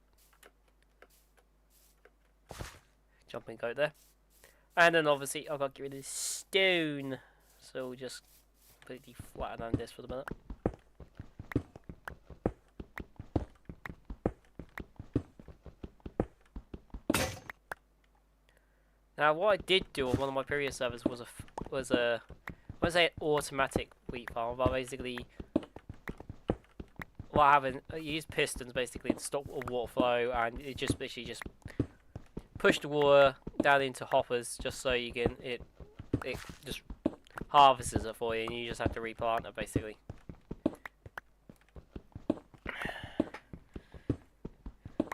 jumping coat there. And then obviously I've got to get rid of this stone, so we'll just completely flatten on this for the minute. Now, what I did do on one of my previous servers was I won't say an automatic wheat farm, but basically what I have, I use pistons basically to stop water flow, and it just literally just push the water down into hoppers, just so you can it just harvests it for you, and you just have to replant it basically.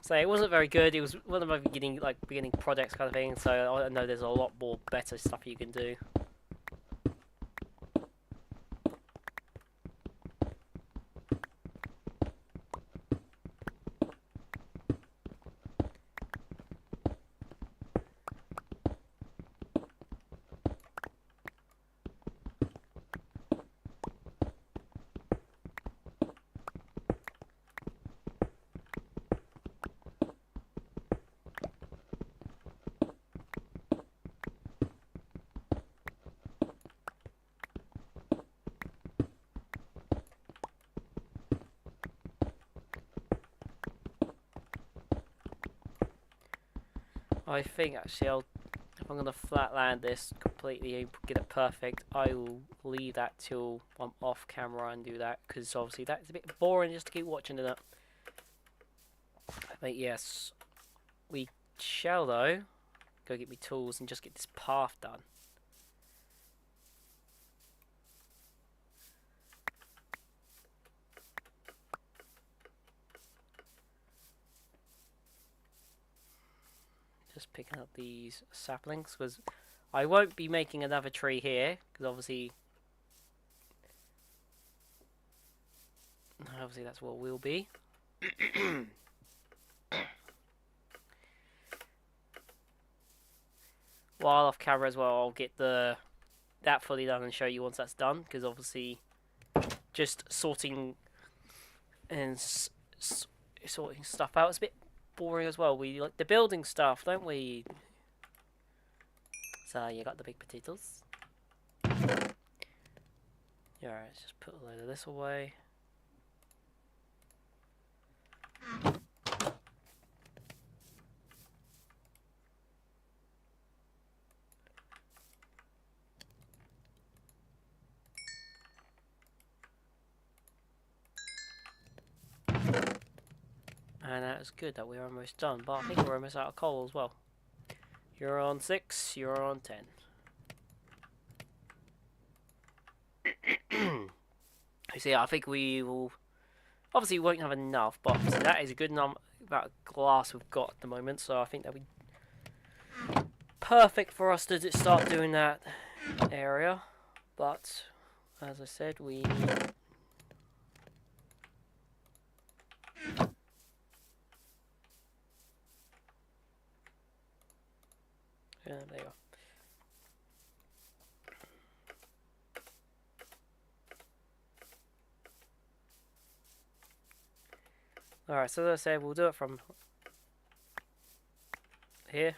So it wasn't very good. It was one of my beginning projects kind of thing. So I know there's a lot more better stuff you can do. I think actually if I'm gonna flatland this completely and get it perfect, I will leave that till I'm off camera and do that, because obviously that's a bit boring just to keep watching it. But yes, we shall though go get me tools and just get this path done. Just picking up these saplings because I won't be making another tree here, because obviously that's what we'll be. While off camera as well, I'll get that fully done and show you once that's done, because obviously just sorting and sorting stuff out is a bit boring as well. We like the building stuff, don't we? So you got the big potatoes. Yeah, alright, let's just put a load of this away. And that is good that we're almost done, but I think we're almost out of coal as well. You're on 6, you're on 10. You see, I think we will... Obviously, we won't have enough, but that is a good amount of glass we've got at the moment, so I think that'll be perfect for us to start doing that area. But, as I said, we... Yeah, there you go. Alright, so as I said, we'll do it from here.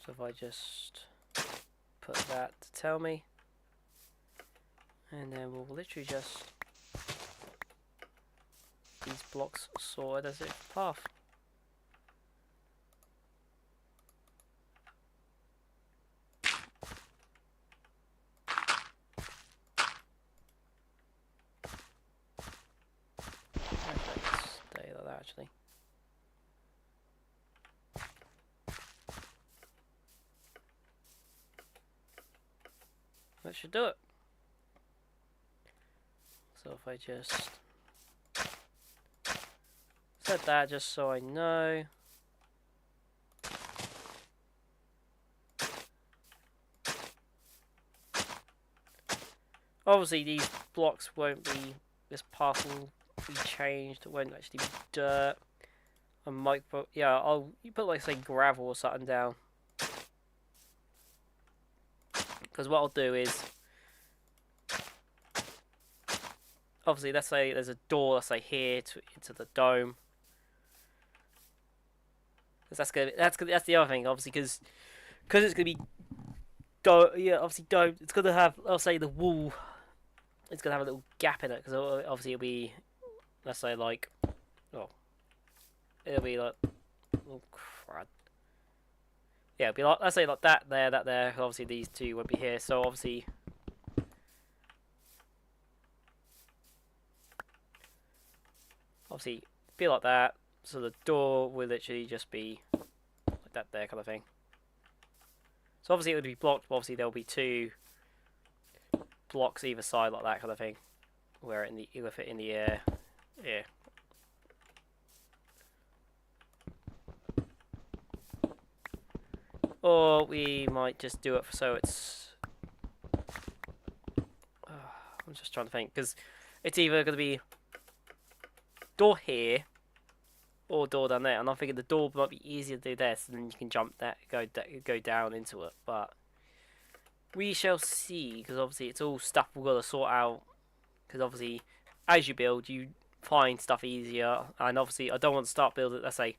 So if I just put that to tell me, and then we'll literally just these blocks sorted as a path. Stay like that actually. That should do it. So if I just set that just so I know. Obviously these blocks won't be, this path will be changed, it won't actually be dirt. I might put, yeah, you put like say gravel or something down. Because what I'll do is, obviously let's say there's a door, let's say here into the dome. Because that's the other thing, obviously, because it's gonna be obviously dome. It's gonna have, I'll say the wall. It's gonna have a little gap in it because obviously it'll be, let's say like, oh, it'll be like, oh crud. Yeah, it'll be like, let's say like that there. Obviously these two won't be here, so obviously. Obviously, be like that. So the door will literally just be like that there, kind of thing. So obviously it would be blocked, but obviously there'll be two blocks either side like that kind of thing, where you fit in the air. Yeah. Or we might just do it so it's. I'm just trying to think because it's either going to be door here or door down there, and I'm thinking the door might be easier to do this, and then you can jump that, go down into it, but. We shall see, because obviously it's all stuff we've got to sort out. Because obviously, as you build, you find stuff easier. And obviously, I don't want to start building. Let's say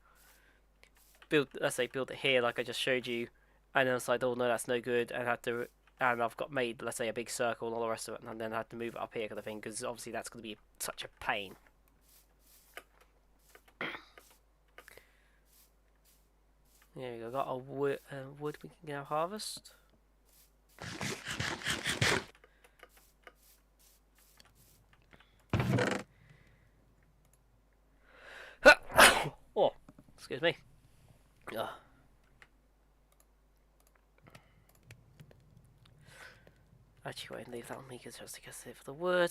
build it here, like I just showed you, and then it's like, oh no, that's no good, and I've got made, let's say, a big circle and all the rest of it, and then I had to move it up here, kind of thing. Because obviously, that's going to be such a pain. There we go. Got a wood we can now harvest. Oh, excuse me. Actually, wait, leave that on me because just to get it for the wood.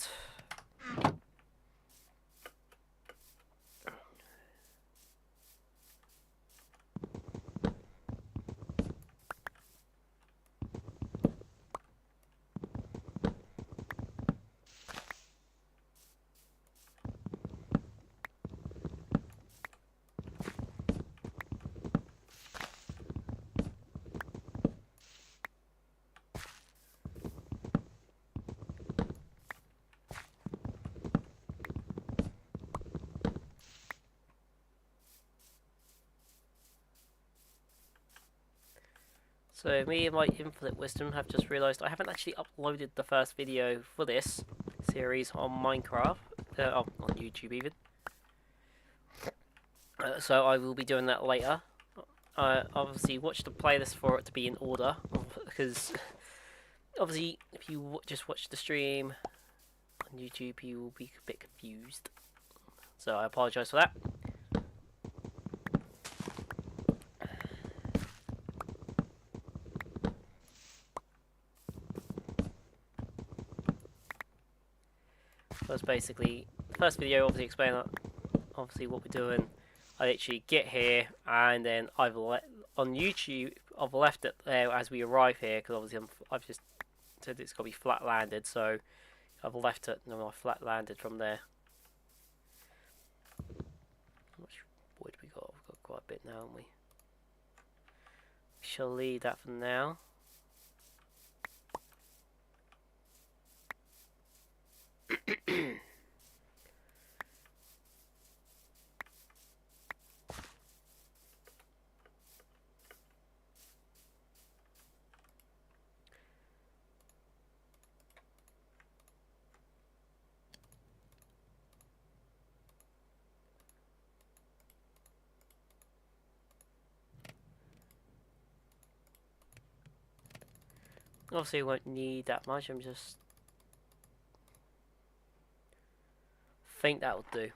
So me and my infinite wisdom have just realised I haven't actually uploaded the first video for this series on Minecraft, on YouTube even. So I will be doing that later. Obviously watch the playlist for it to be in order, because obviously if you just watch the stream on YouTube you will be a bit confused. So I apologise for that. That's basically the first video. Obviously, explain obviously what we're doing. I literally get here, and then on YouTube I've left it there as we arrive here because obviously I've just said it's got to be flat landed, so I've left it and I flat landed from there. How much wood we got? We've got quite a bit now, haven't we? We shall leave that for now. Obviously, won't need that much. I'm just think that'll do.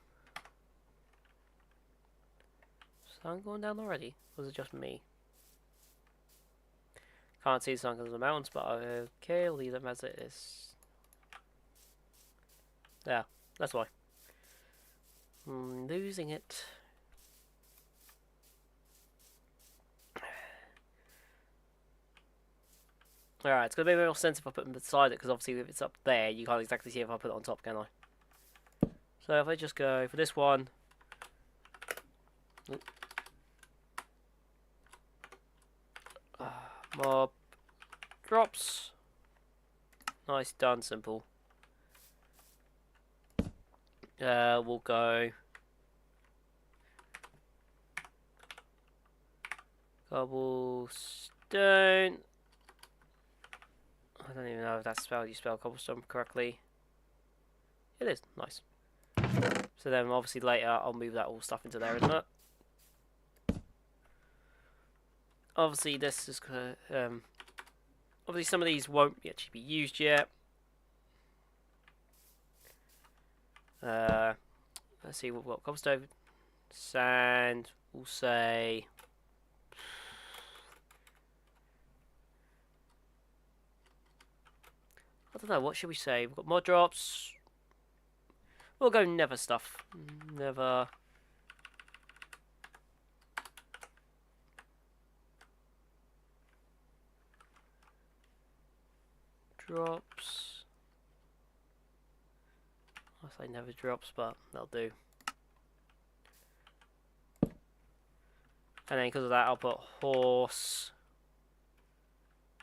Sun going down already? Or was it just me? Can't see the sun because of the mountains, but okay, I'll leave them as it is. Yeah, that's why. I'm losing it. Alright, it's going to be more sense if I put them beside it, because obviously if it's up there, you can't exactly see if I put it on top, can I? So if I just go for this one... mob drops. Nice, done, simple. We'll go... cobblestone. I don't even know if that's spelled. You spell cobblestone correctly. It is. Nice. So then obviously later I'll move that all stuff into there, isn't it? Obviously this is gonna obviously some of these won't actually be used yet. Let's see what we've got. Cobblestone, sand, we'll say I don't know, what should we say? We've got mod drops. We'll go never stuff. Never. Drops. I'll say never drops, but that'll do. And then because of that, I'll put horse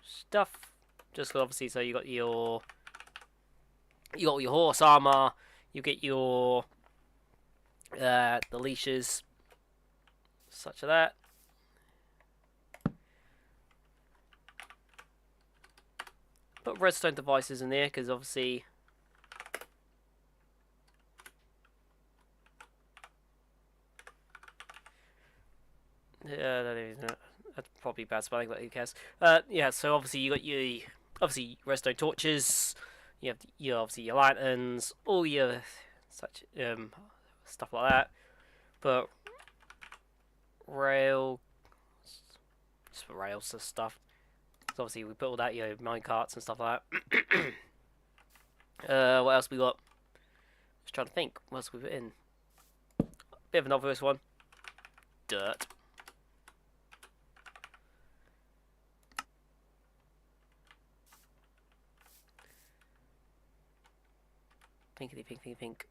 stuff. Just obviously, so you got your horse armor. You get your the leashes, such as that. Put redstone devices in there because obviously. Yeah, that is not. That's probably bad spelling, but who cares? Yeah. So obviously you got your redstone torches. You have obviously your lanterns, all your such stuff like that. But rail, just for rails and stuff. So obviously we put all that, mine carts and stuff like that. What else we got? Just trying to think. What else we put in? Bit of an obvious one. Dirt. Pinkity pink, pink, pink.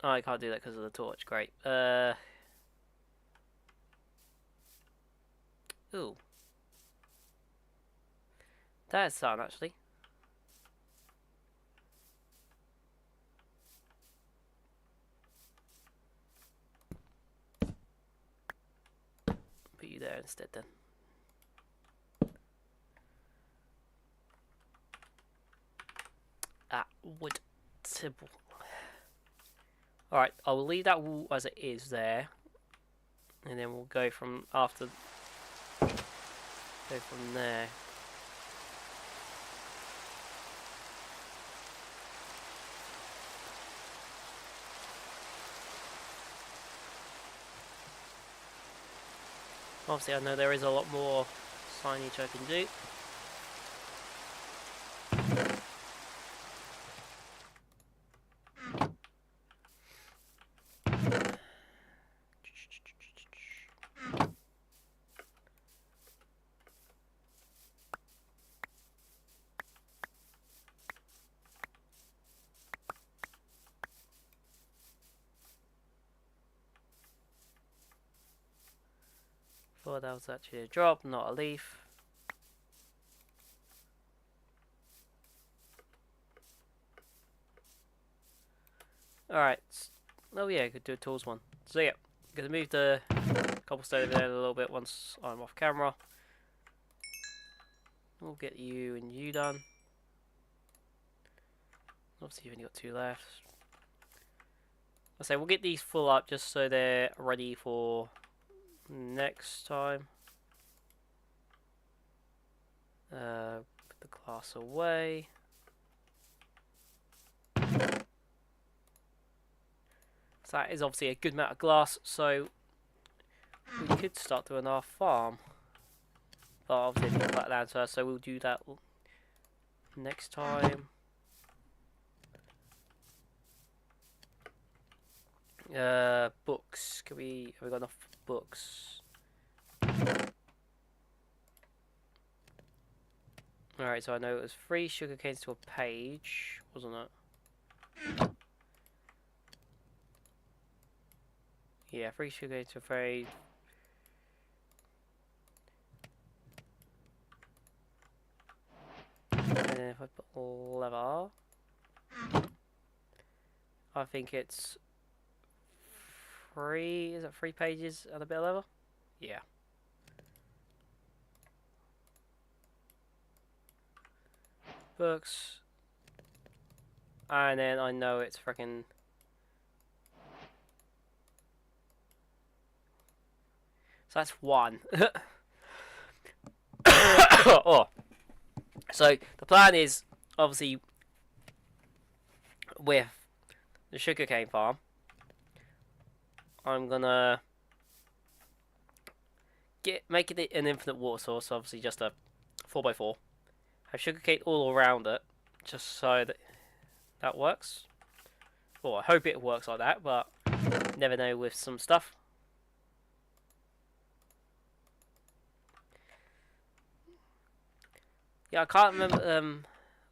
Oh, I can't do that because of the torch. Great. Ooh. That is fun, actually. Put you there instead, then. Wood. Simple. Alright, I will leave that wall as it is there. And then we'll go from after. Go from there. Obviously, I know there is a lot more signage I can do. Thought that was actually a drop, not a leaf. Alright. Oh yeah, I could do a tools one. So yeah, I'm gonna move the cobblestone over there a little bit once I'm off camera. We'll get you and you done. Obviously you've only got 2 left. I say we'll get these full up just so they're ready for next time. Put the glass away. So that is obviously a good amount of glass, so we could start doing our farm. But obviously we need that land first, so we'll do that next time. Books. Have we got enough books? Alright, so I know it was 3 sugar canes to a page, wasn't it? Yeah, 3 sugar canes to a page. And then if I put leather, I think it's 3, is it 3 pages and a bit of leather? Yeah. Books. And then I know it's freaking. So that's 1. Oh. So the plan is obviously with the sugarcane farm. I'm gonna make it an infinite water source. Obviously, just a 4x4. Have sugarcane all around it, just so that works. Well, I hope it works like that, but never know with some stuff. Yeah, I can't remember. I'm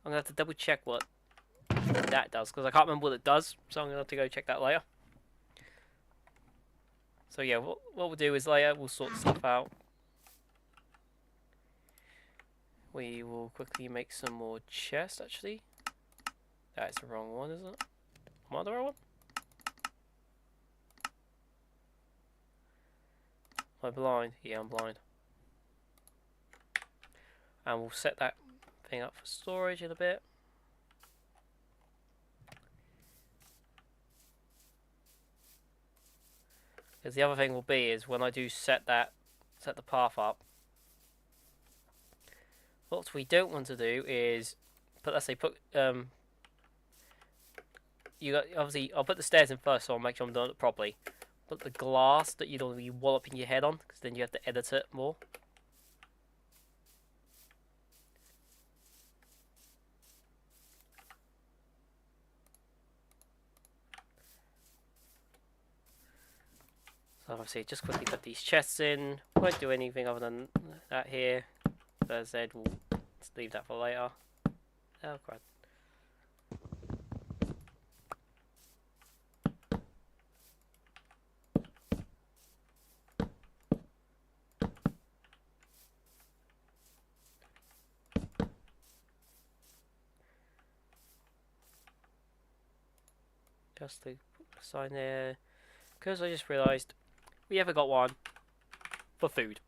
gonna have to double check what that does because I can't remember what it does. So I'm gonna have to go check that later. So yeah, what we'll do is later we'll sort stuff out. We will quickly make some more chests. Actually, that's the wrong one, isn't it? Am I the wrong one? Am I blind? Yeah, I'm blind. And we'll set that thing up for storage in a bit. Because the other thing will be is when I do set the path up, what we don't want to do is you got obviously I'll put the stairs in first, so I'll make sure I'm doing it properly. Put the glass that you don't want to be walloping your head on, because then you have to edit it more. So obviously, just quickly put these chests in. Won't do anything other than that here. First aid, we'll leave that for later. Oh crap. Just to sign there, because I just realised we haven't got one for food.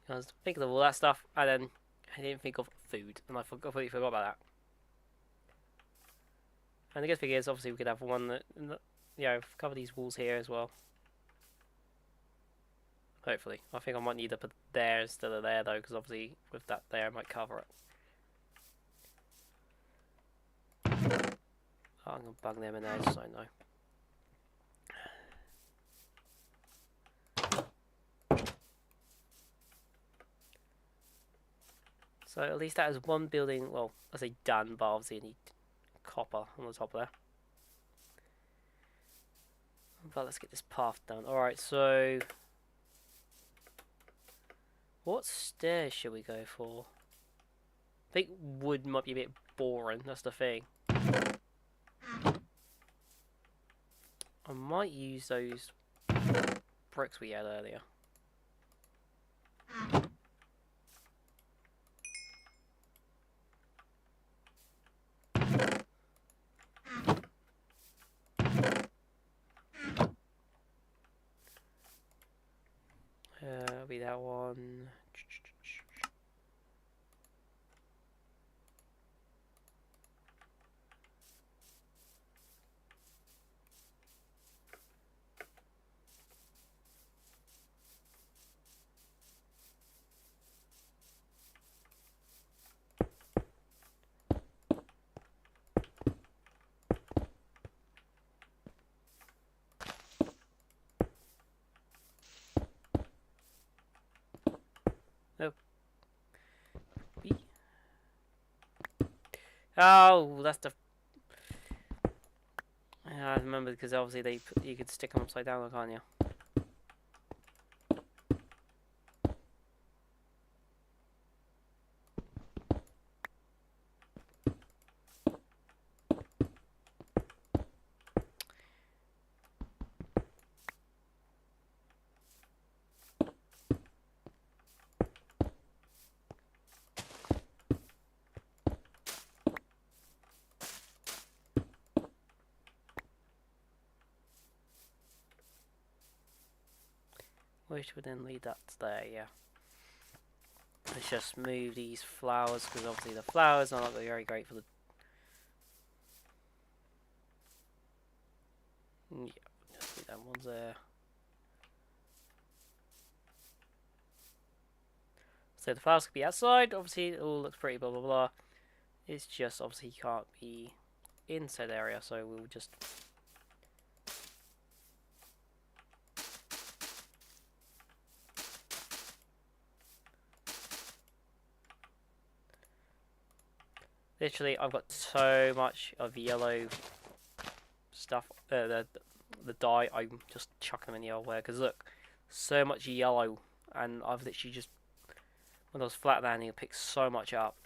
I was thinking of all that stuff, and then I didn't think of food, and I completely forgot about that. And the good thing is, obviously, we could have one that, cover these walls here as well. Hopefully. I think I might need to put there instead of there, though, because obviously, with that there, I might cover it. Oh, I'm going to bug them in there, just so I know. So at least that is one building, well, I say done, but obviously you need copper on the top there. But let's get this path done. Alright, so what stairs should we go for? I think wood might be a bit boring, that's the thing. I might use those bricks we had earlier. Be that one. Oh, that's the. I remember because obviously you could stick them upside down, can't you? Which would then lead that to there, yeah. Let's just move these flowers, because obviously the flowers are not very great for the... Yeah, just leave them ones there. So the flowers could be outside, obviously it all looks pretty, blah blah blah. It's just, obviously you can't be inside area, so we'll just... Literally, I've got so much of yellow stuff, the dye, I'm just chucking them in the old way, because look, so much yellow, and I've literally just, when I was flat landing, it picked so much up.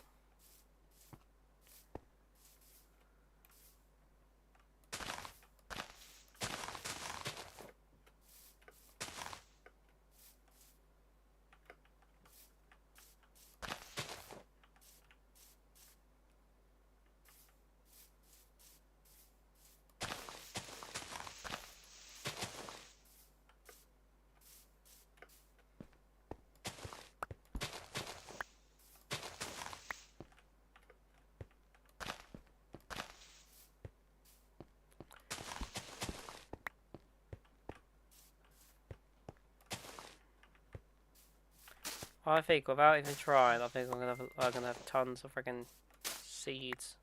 I think without even trying, I think I'm gonna have tons of freaking seeds.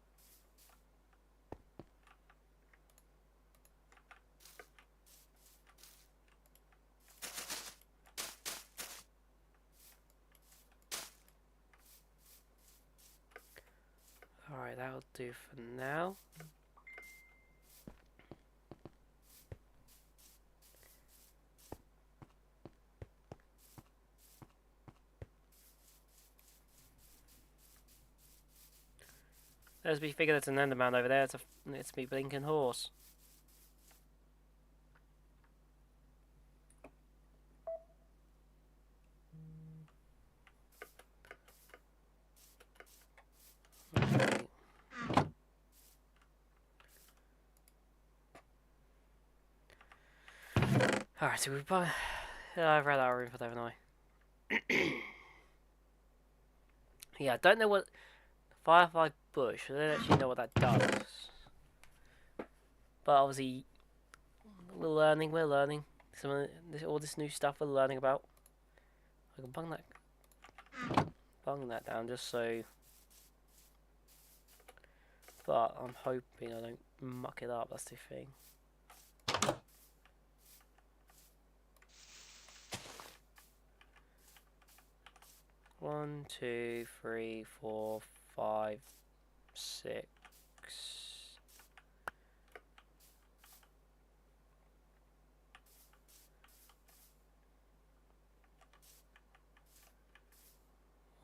Alright, that'll do for now. There's me figure there's an Enderman over there. It's me blinking horse. Okay. Alright, so we've got... I've read our info, haven't I? Yeah, I don't know what... Firefly Bush, I don't actually know what that does. But obviously, we're learning. Some of all this new stuff we're learning about. I can bung that down just so... But I'm hoping I don't muck it up, that's the thing. One, two, three, 4, 5, 6.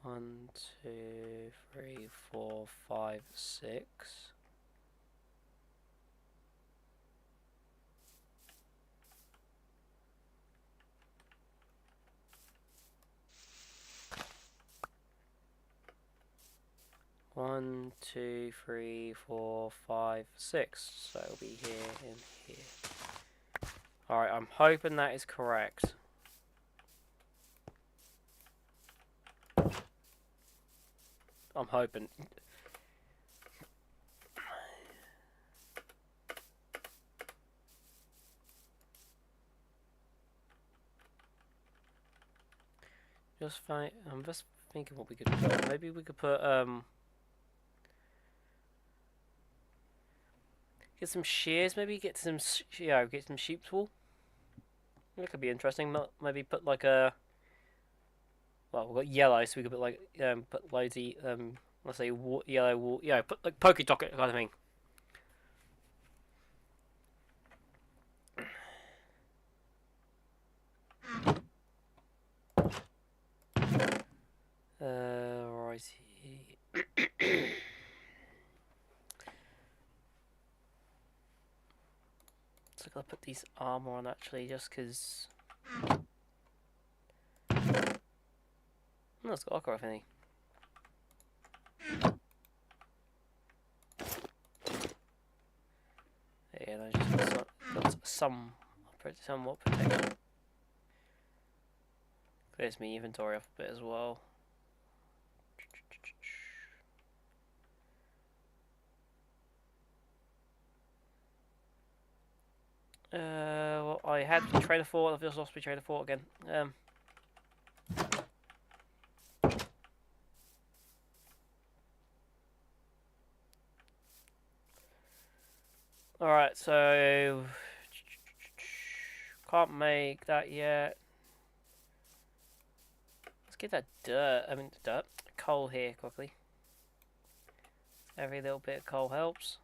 One, 2, 3, 4, 5, 6. One, 2, 3, 4, 5, 6. So it'll be here and here. Alright, I'm hoping that is correct. I'm hoping. I'm just thinking what we could put. Maybe we could put get some shears. Maybe get some get some sheep's wool. That could be interesting. Maybe put like a. Well, we've got yellow, so we could put like put loads of let's say yellow wool. Yeah, put like polka dot kind of thing. Righty. So I gotta put these armor on actually, just because. No, it's got armor, I think. Yeah, no, just got somewhat protection. Clears me inventory off a bit as well. Well, I had Trader Fort. I've just lost my Trader Fort again. Alright, so can't make that yet. Let's get that coal here quickly. Every little bit of coal helps.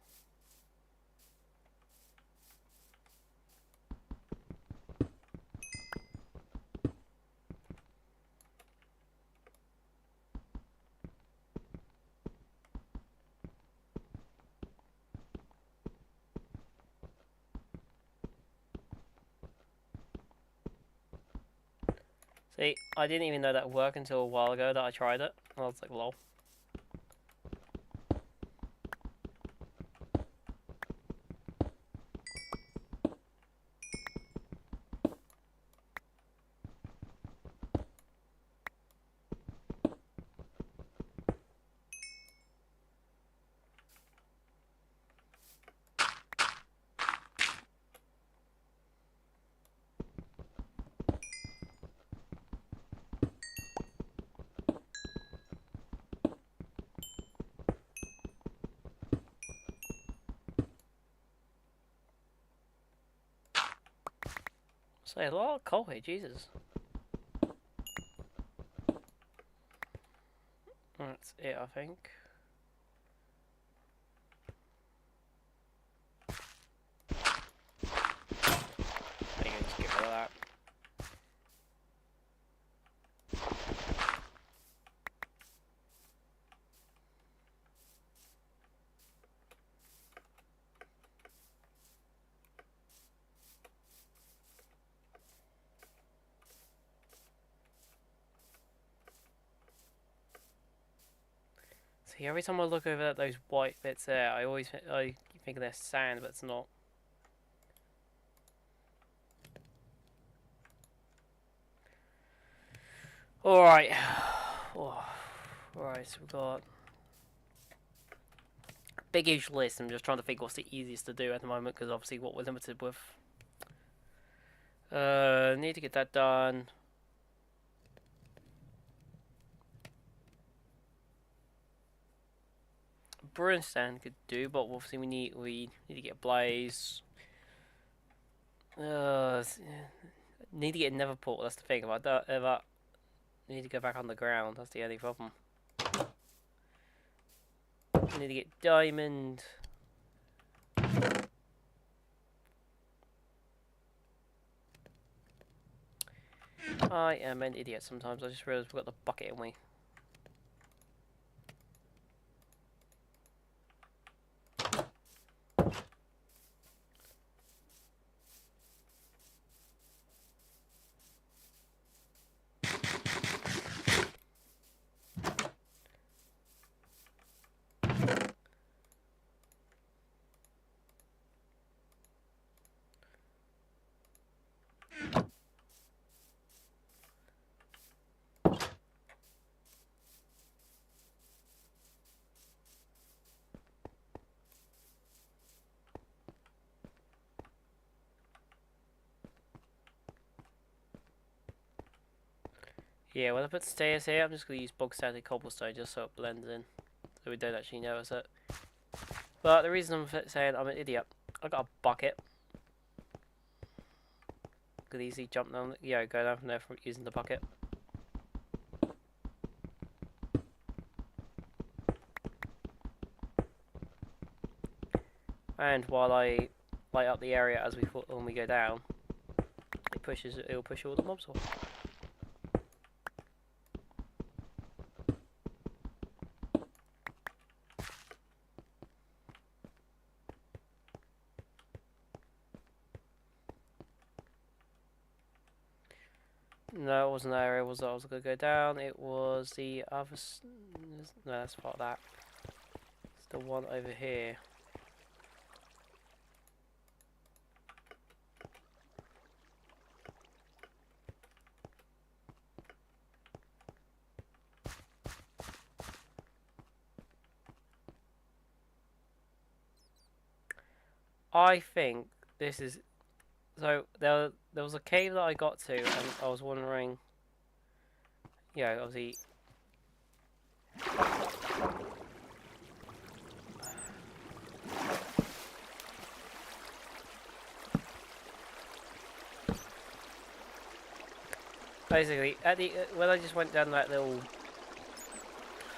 See, I didn't even know that worked until a while ago that I tried it. I was like, lol. Say a lot of coal here, Jesus. That's it, I think. There you go, just get rid of that. See, every time I look over at those white bits there, I always think they're sand, but it's not. Alright. Oh. Alright, so we've got a big huge list. I'm just trying to think what's the easiest to do at the moment, because obviously what we're limited with. Need to get that done. Brewing stand could do, but obviously we need to get a blaze. Need to get a nether portal. That's the thing. If I need to go back on the ground. That's the only problem. Need to get diamond. I am an idiot sometimes. I just realised we've got the bucket in we. Yeah, when I put stairs here, I'm just going to use bog standard cobblestone just so it blends in. So we don't actually notice it. But the reason I'm saying I'm an idiot, I got a bucket. Could easily jump down, go down from there from using the bucket. And while I light up the area as when we go down, it'll push all the mobs off. No, it wasn't that area. I was going to go down. It was the other. No, that's part of that. It's the one over here. I think this is. So there was a cave that I got to, and I was wondering. Obviously. Basically, when I just went down that little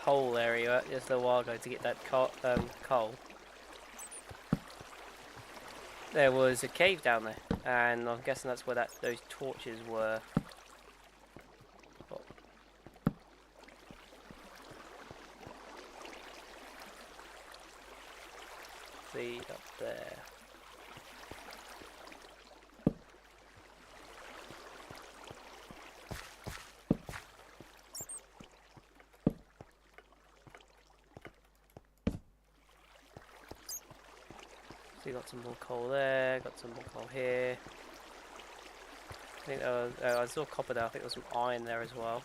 hole area just a while ago to get that coal, there was a cave down there, and I'm guessing that's where those torches were. Oh. See up there. So you got some more coal there, got some more coal here. I think I saw copper there. I think there was some iron there as well.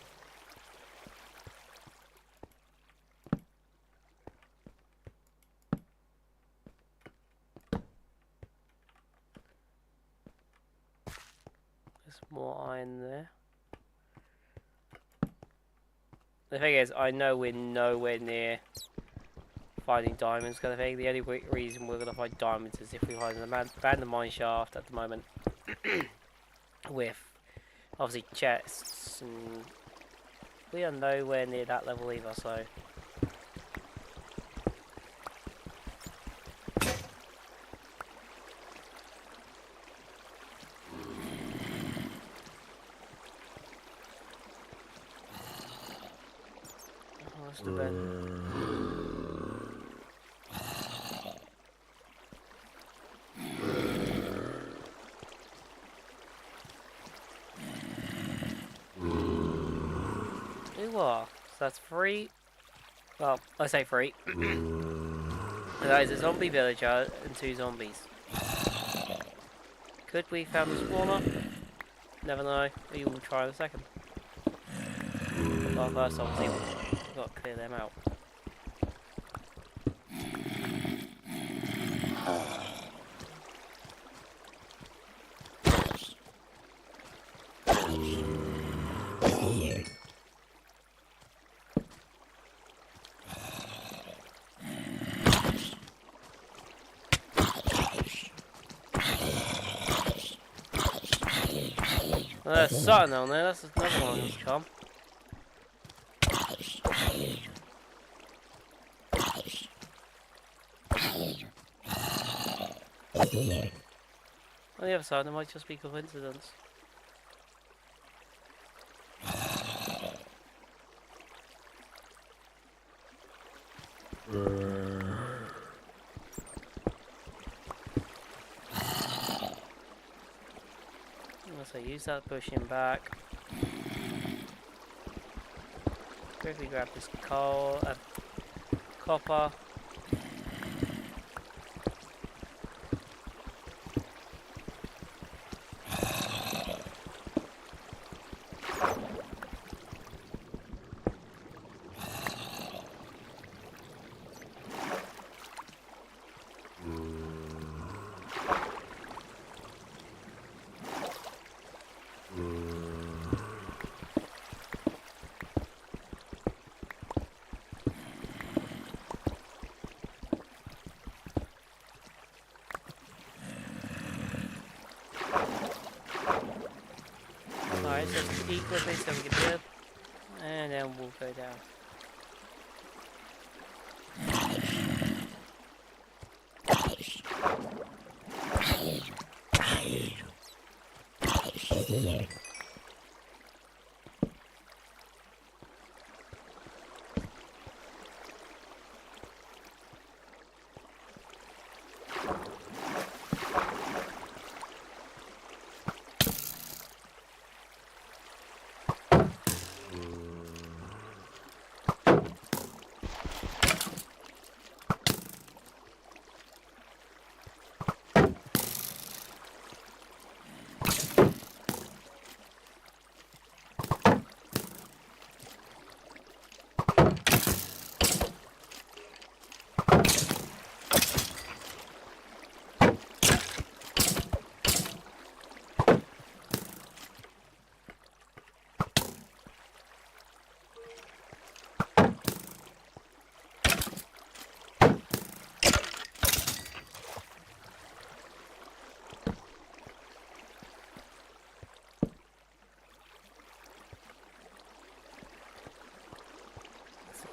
There's more iron there. The thing is, I know we're nowhere near finding diamonds kind of thing. The only reason we're going to find diamonds is if we find an abandoned mine shaft at the moment. with obviously chests, and we are nowhere near that level either, so what's the bed? Ooh, so that's 3. Well, I say 3. That is a zombie villager and 2 zombies. Could we found the spawner? Never know. We will try in a second. Well, first obviously we've got to clear them out. Well, there's something on there. That's another one that's come. On the other side, it might just be coincidence. So use that pushing back. Quickly grab this coal, copper. Alright, so let's eat quickly so we can live. And then we'll go down.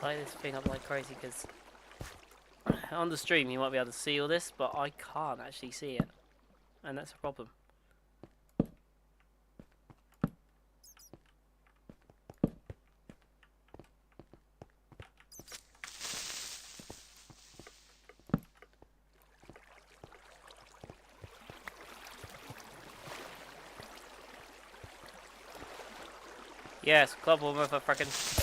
Light this thing up like crazy because on the stream you might be able to see all this, but I can't actually see it, and that's a problem. Yes, club will move a frickin'.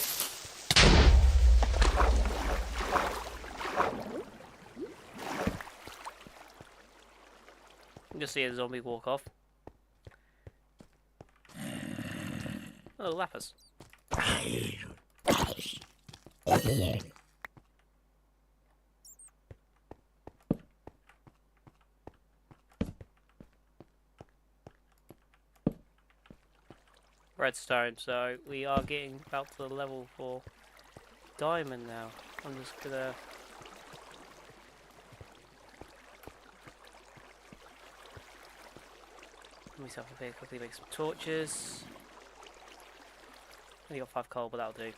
Just see a zombie walk off. Oh, lapis. Redstone, so we are getting about to the level for diamond now. I'm just gonna myself up here, quickly make some torches. Only got 5 coal, but that'll do.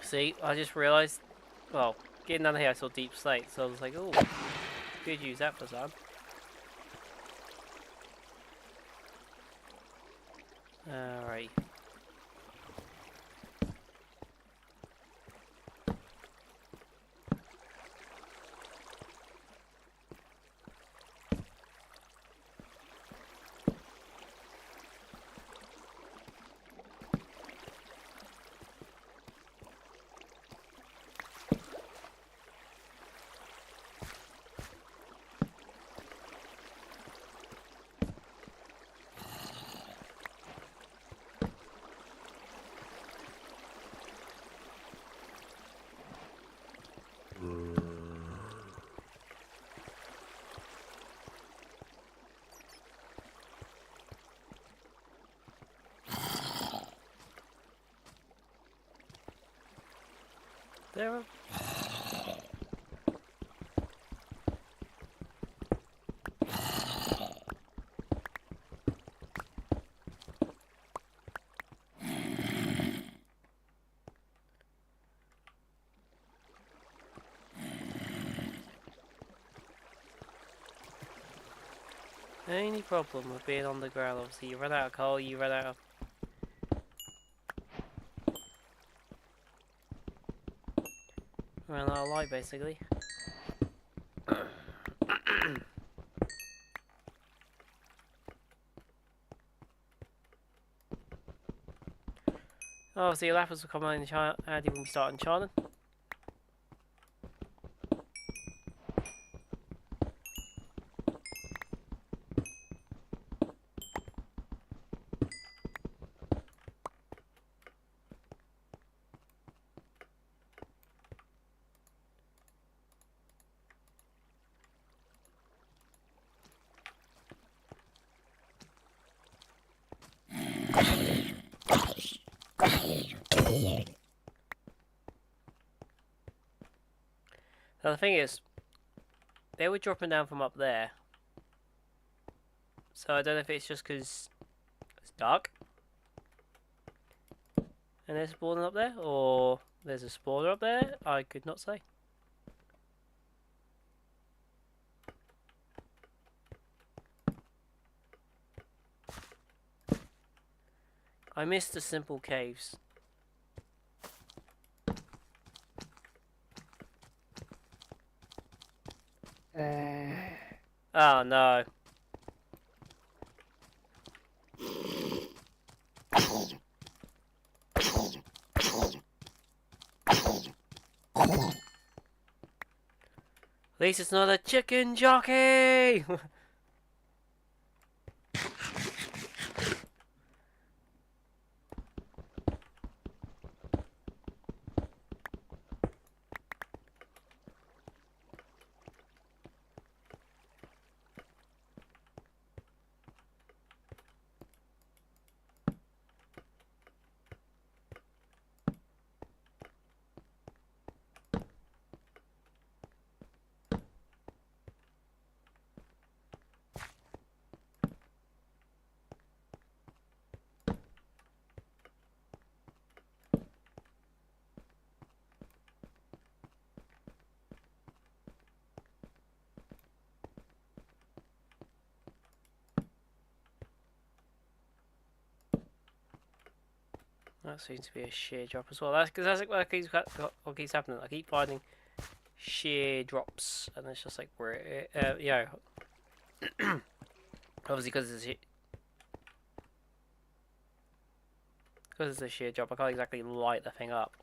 See, I just realised, well, getting down here I saw deep slate, so I was like, oh, could use that for some. Alright. There are... Only problem with being on the ground, obviously, you run out of coal, you run out of... run out of light, basically. Obviously, lapis will come out in handy when we start enchanting. Now the thing is, they were dropping down from up there, so I don't know if it's just because it's dark and they're spawning up there, or there's a spawner up there. I could not say. I missed the simple caves. Oh no. At least it's not a chicken jockey! That seems to be a shear drop as well. That's because that's what keeps happening. I keep finding shear drops, and it's just like where, obviously because it's a shear drop, I can't exactly light the thing up.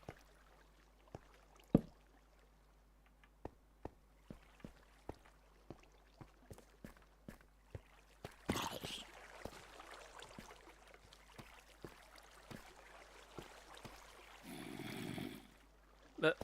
But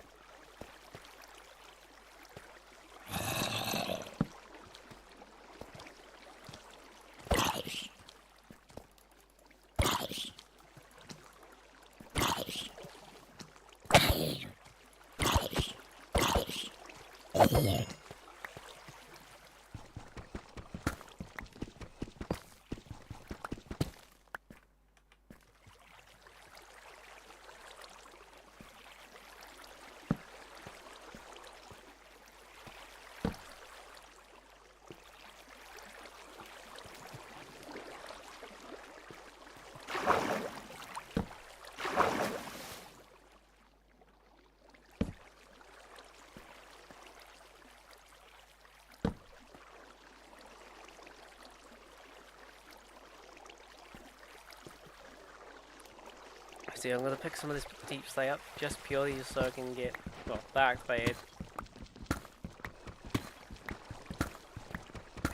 see, I'm gonna pick some of this deep stay up just purely just so I can get that activated.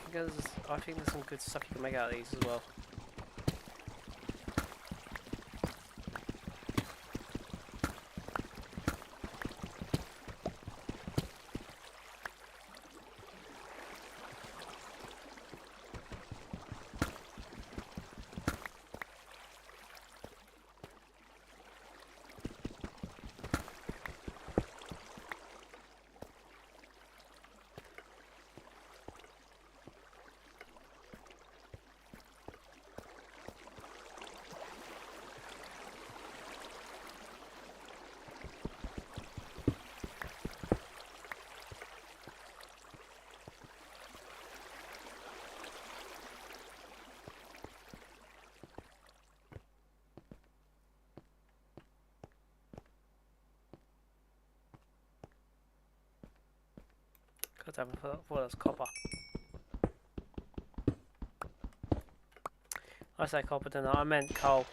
Because I think there's some good stuff you can make out of these as well. God damn, I thought that was copper. I say copper, didn't I? I meant coal.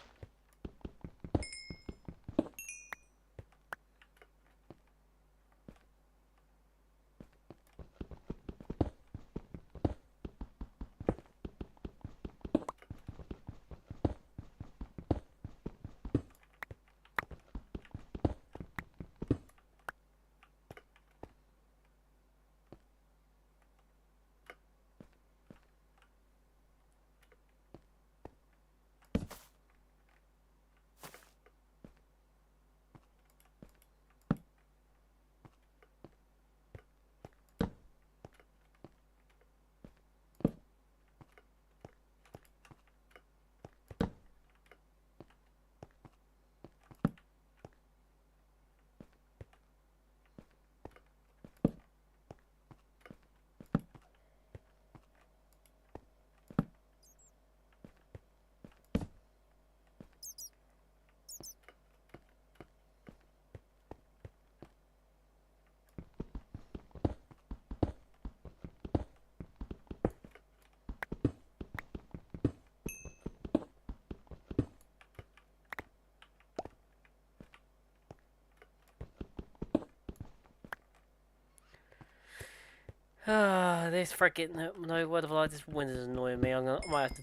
This freaking no word of a lie. This wind is annoying me. I might have to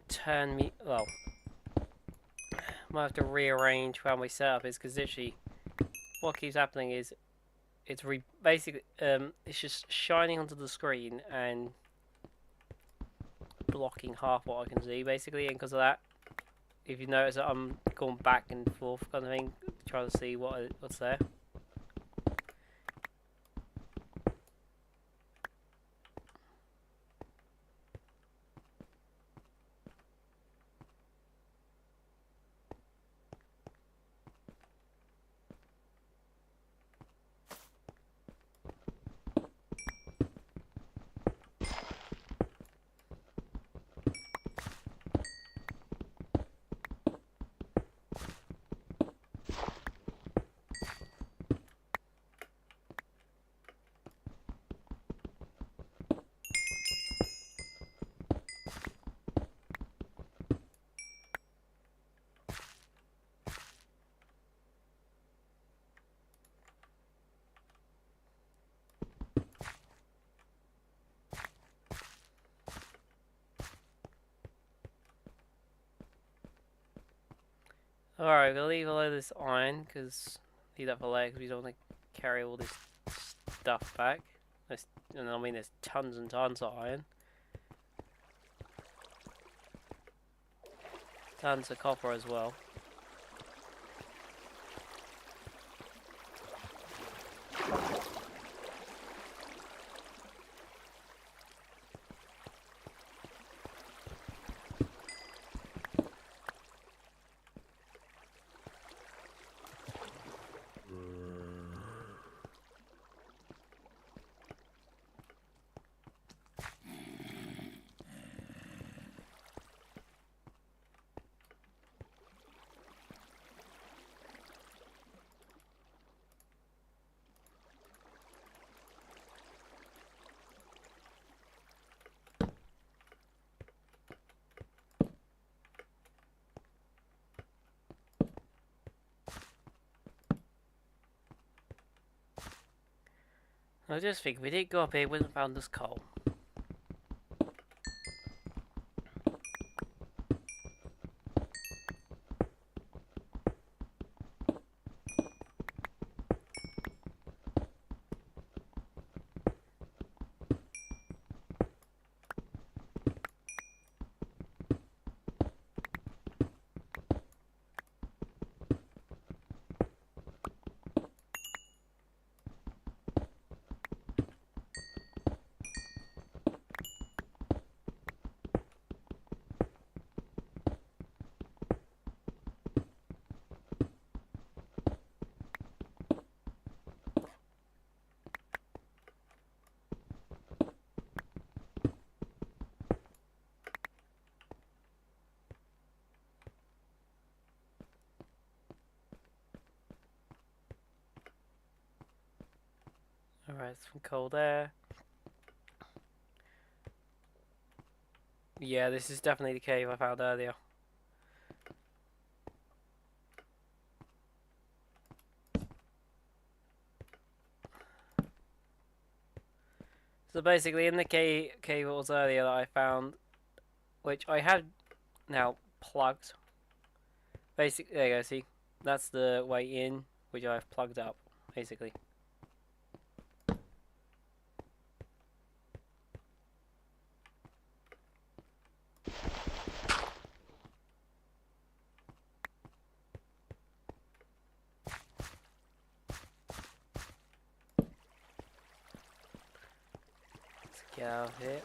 turn me. Well, might have to rearrange how my setup is because literally, what keeps happening is it's basically it's just shining onto the screen and blocking half what I can see basically, and because of that, if you notice that I'm going back and forth kind of thing, trying to see what's there. Alright, we'll leave all of this iron, because leave that for later, because we don't want to carry all this stuff back. And I mean, there's tons and tons of iron. Tons of copper as well. I just think we did go up here, we wouldn't have found this coal. Alright, some coal there. Yeah, this is definitely the cave I found earlier. So basically, in the cave it was earlier that I found, which I have now plugged. Basically, there you go, see? That's the way in, which I've plugged up, basically. Let's get out of here.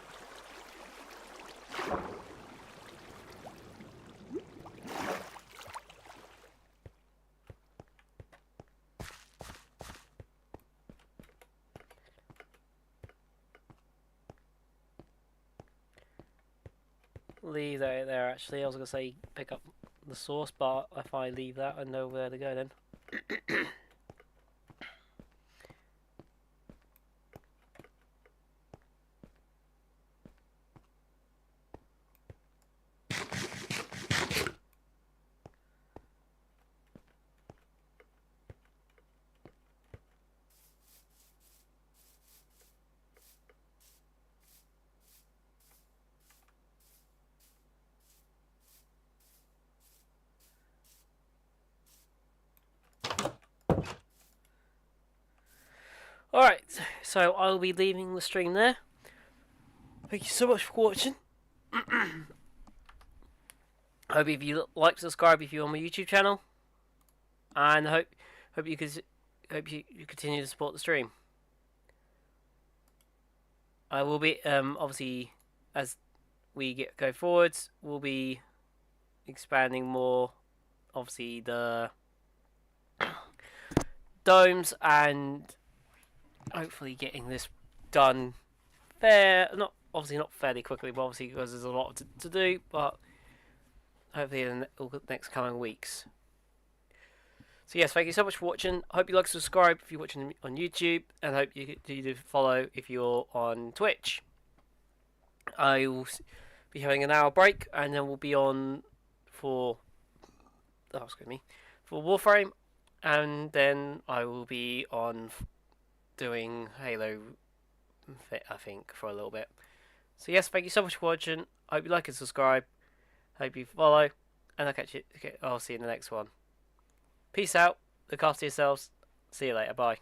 Leave that there actually. I was gonna say pick up the source, but if I leave that, I know where to go then. Alright, so I'll be leaving the stream there. Thank you so much for watching. Hope if you like, subscribe if you're on my YouTube channel, and hope you continue to support the stream. I will be obviously, as we go forwards, we'll be expanding more. Obviously the domes, and hopefully getting this done obviously not fairly quickly, but obviously because there's a lot to do, but hopefully in the next coming weeks. So yes, thank you so much for watching. I hope you like, subscribe if you're watching on YouTube, and I hope you do follow if you're on Twitch. I will be having an hour break, and then we'll be on for Warframe, and then I will be on doing Halo, I think, for a little bit. So yes, thank you so much for watching. I hope you like and subscribe. I hope you follow, and I'll see you in the next one. Peace out. Look after yourselves. See you later. Bye.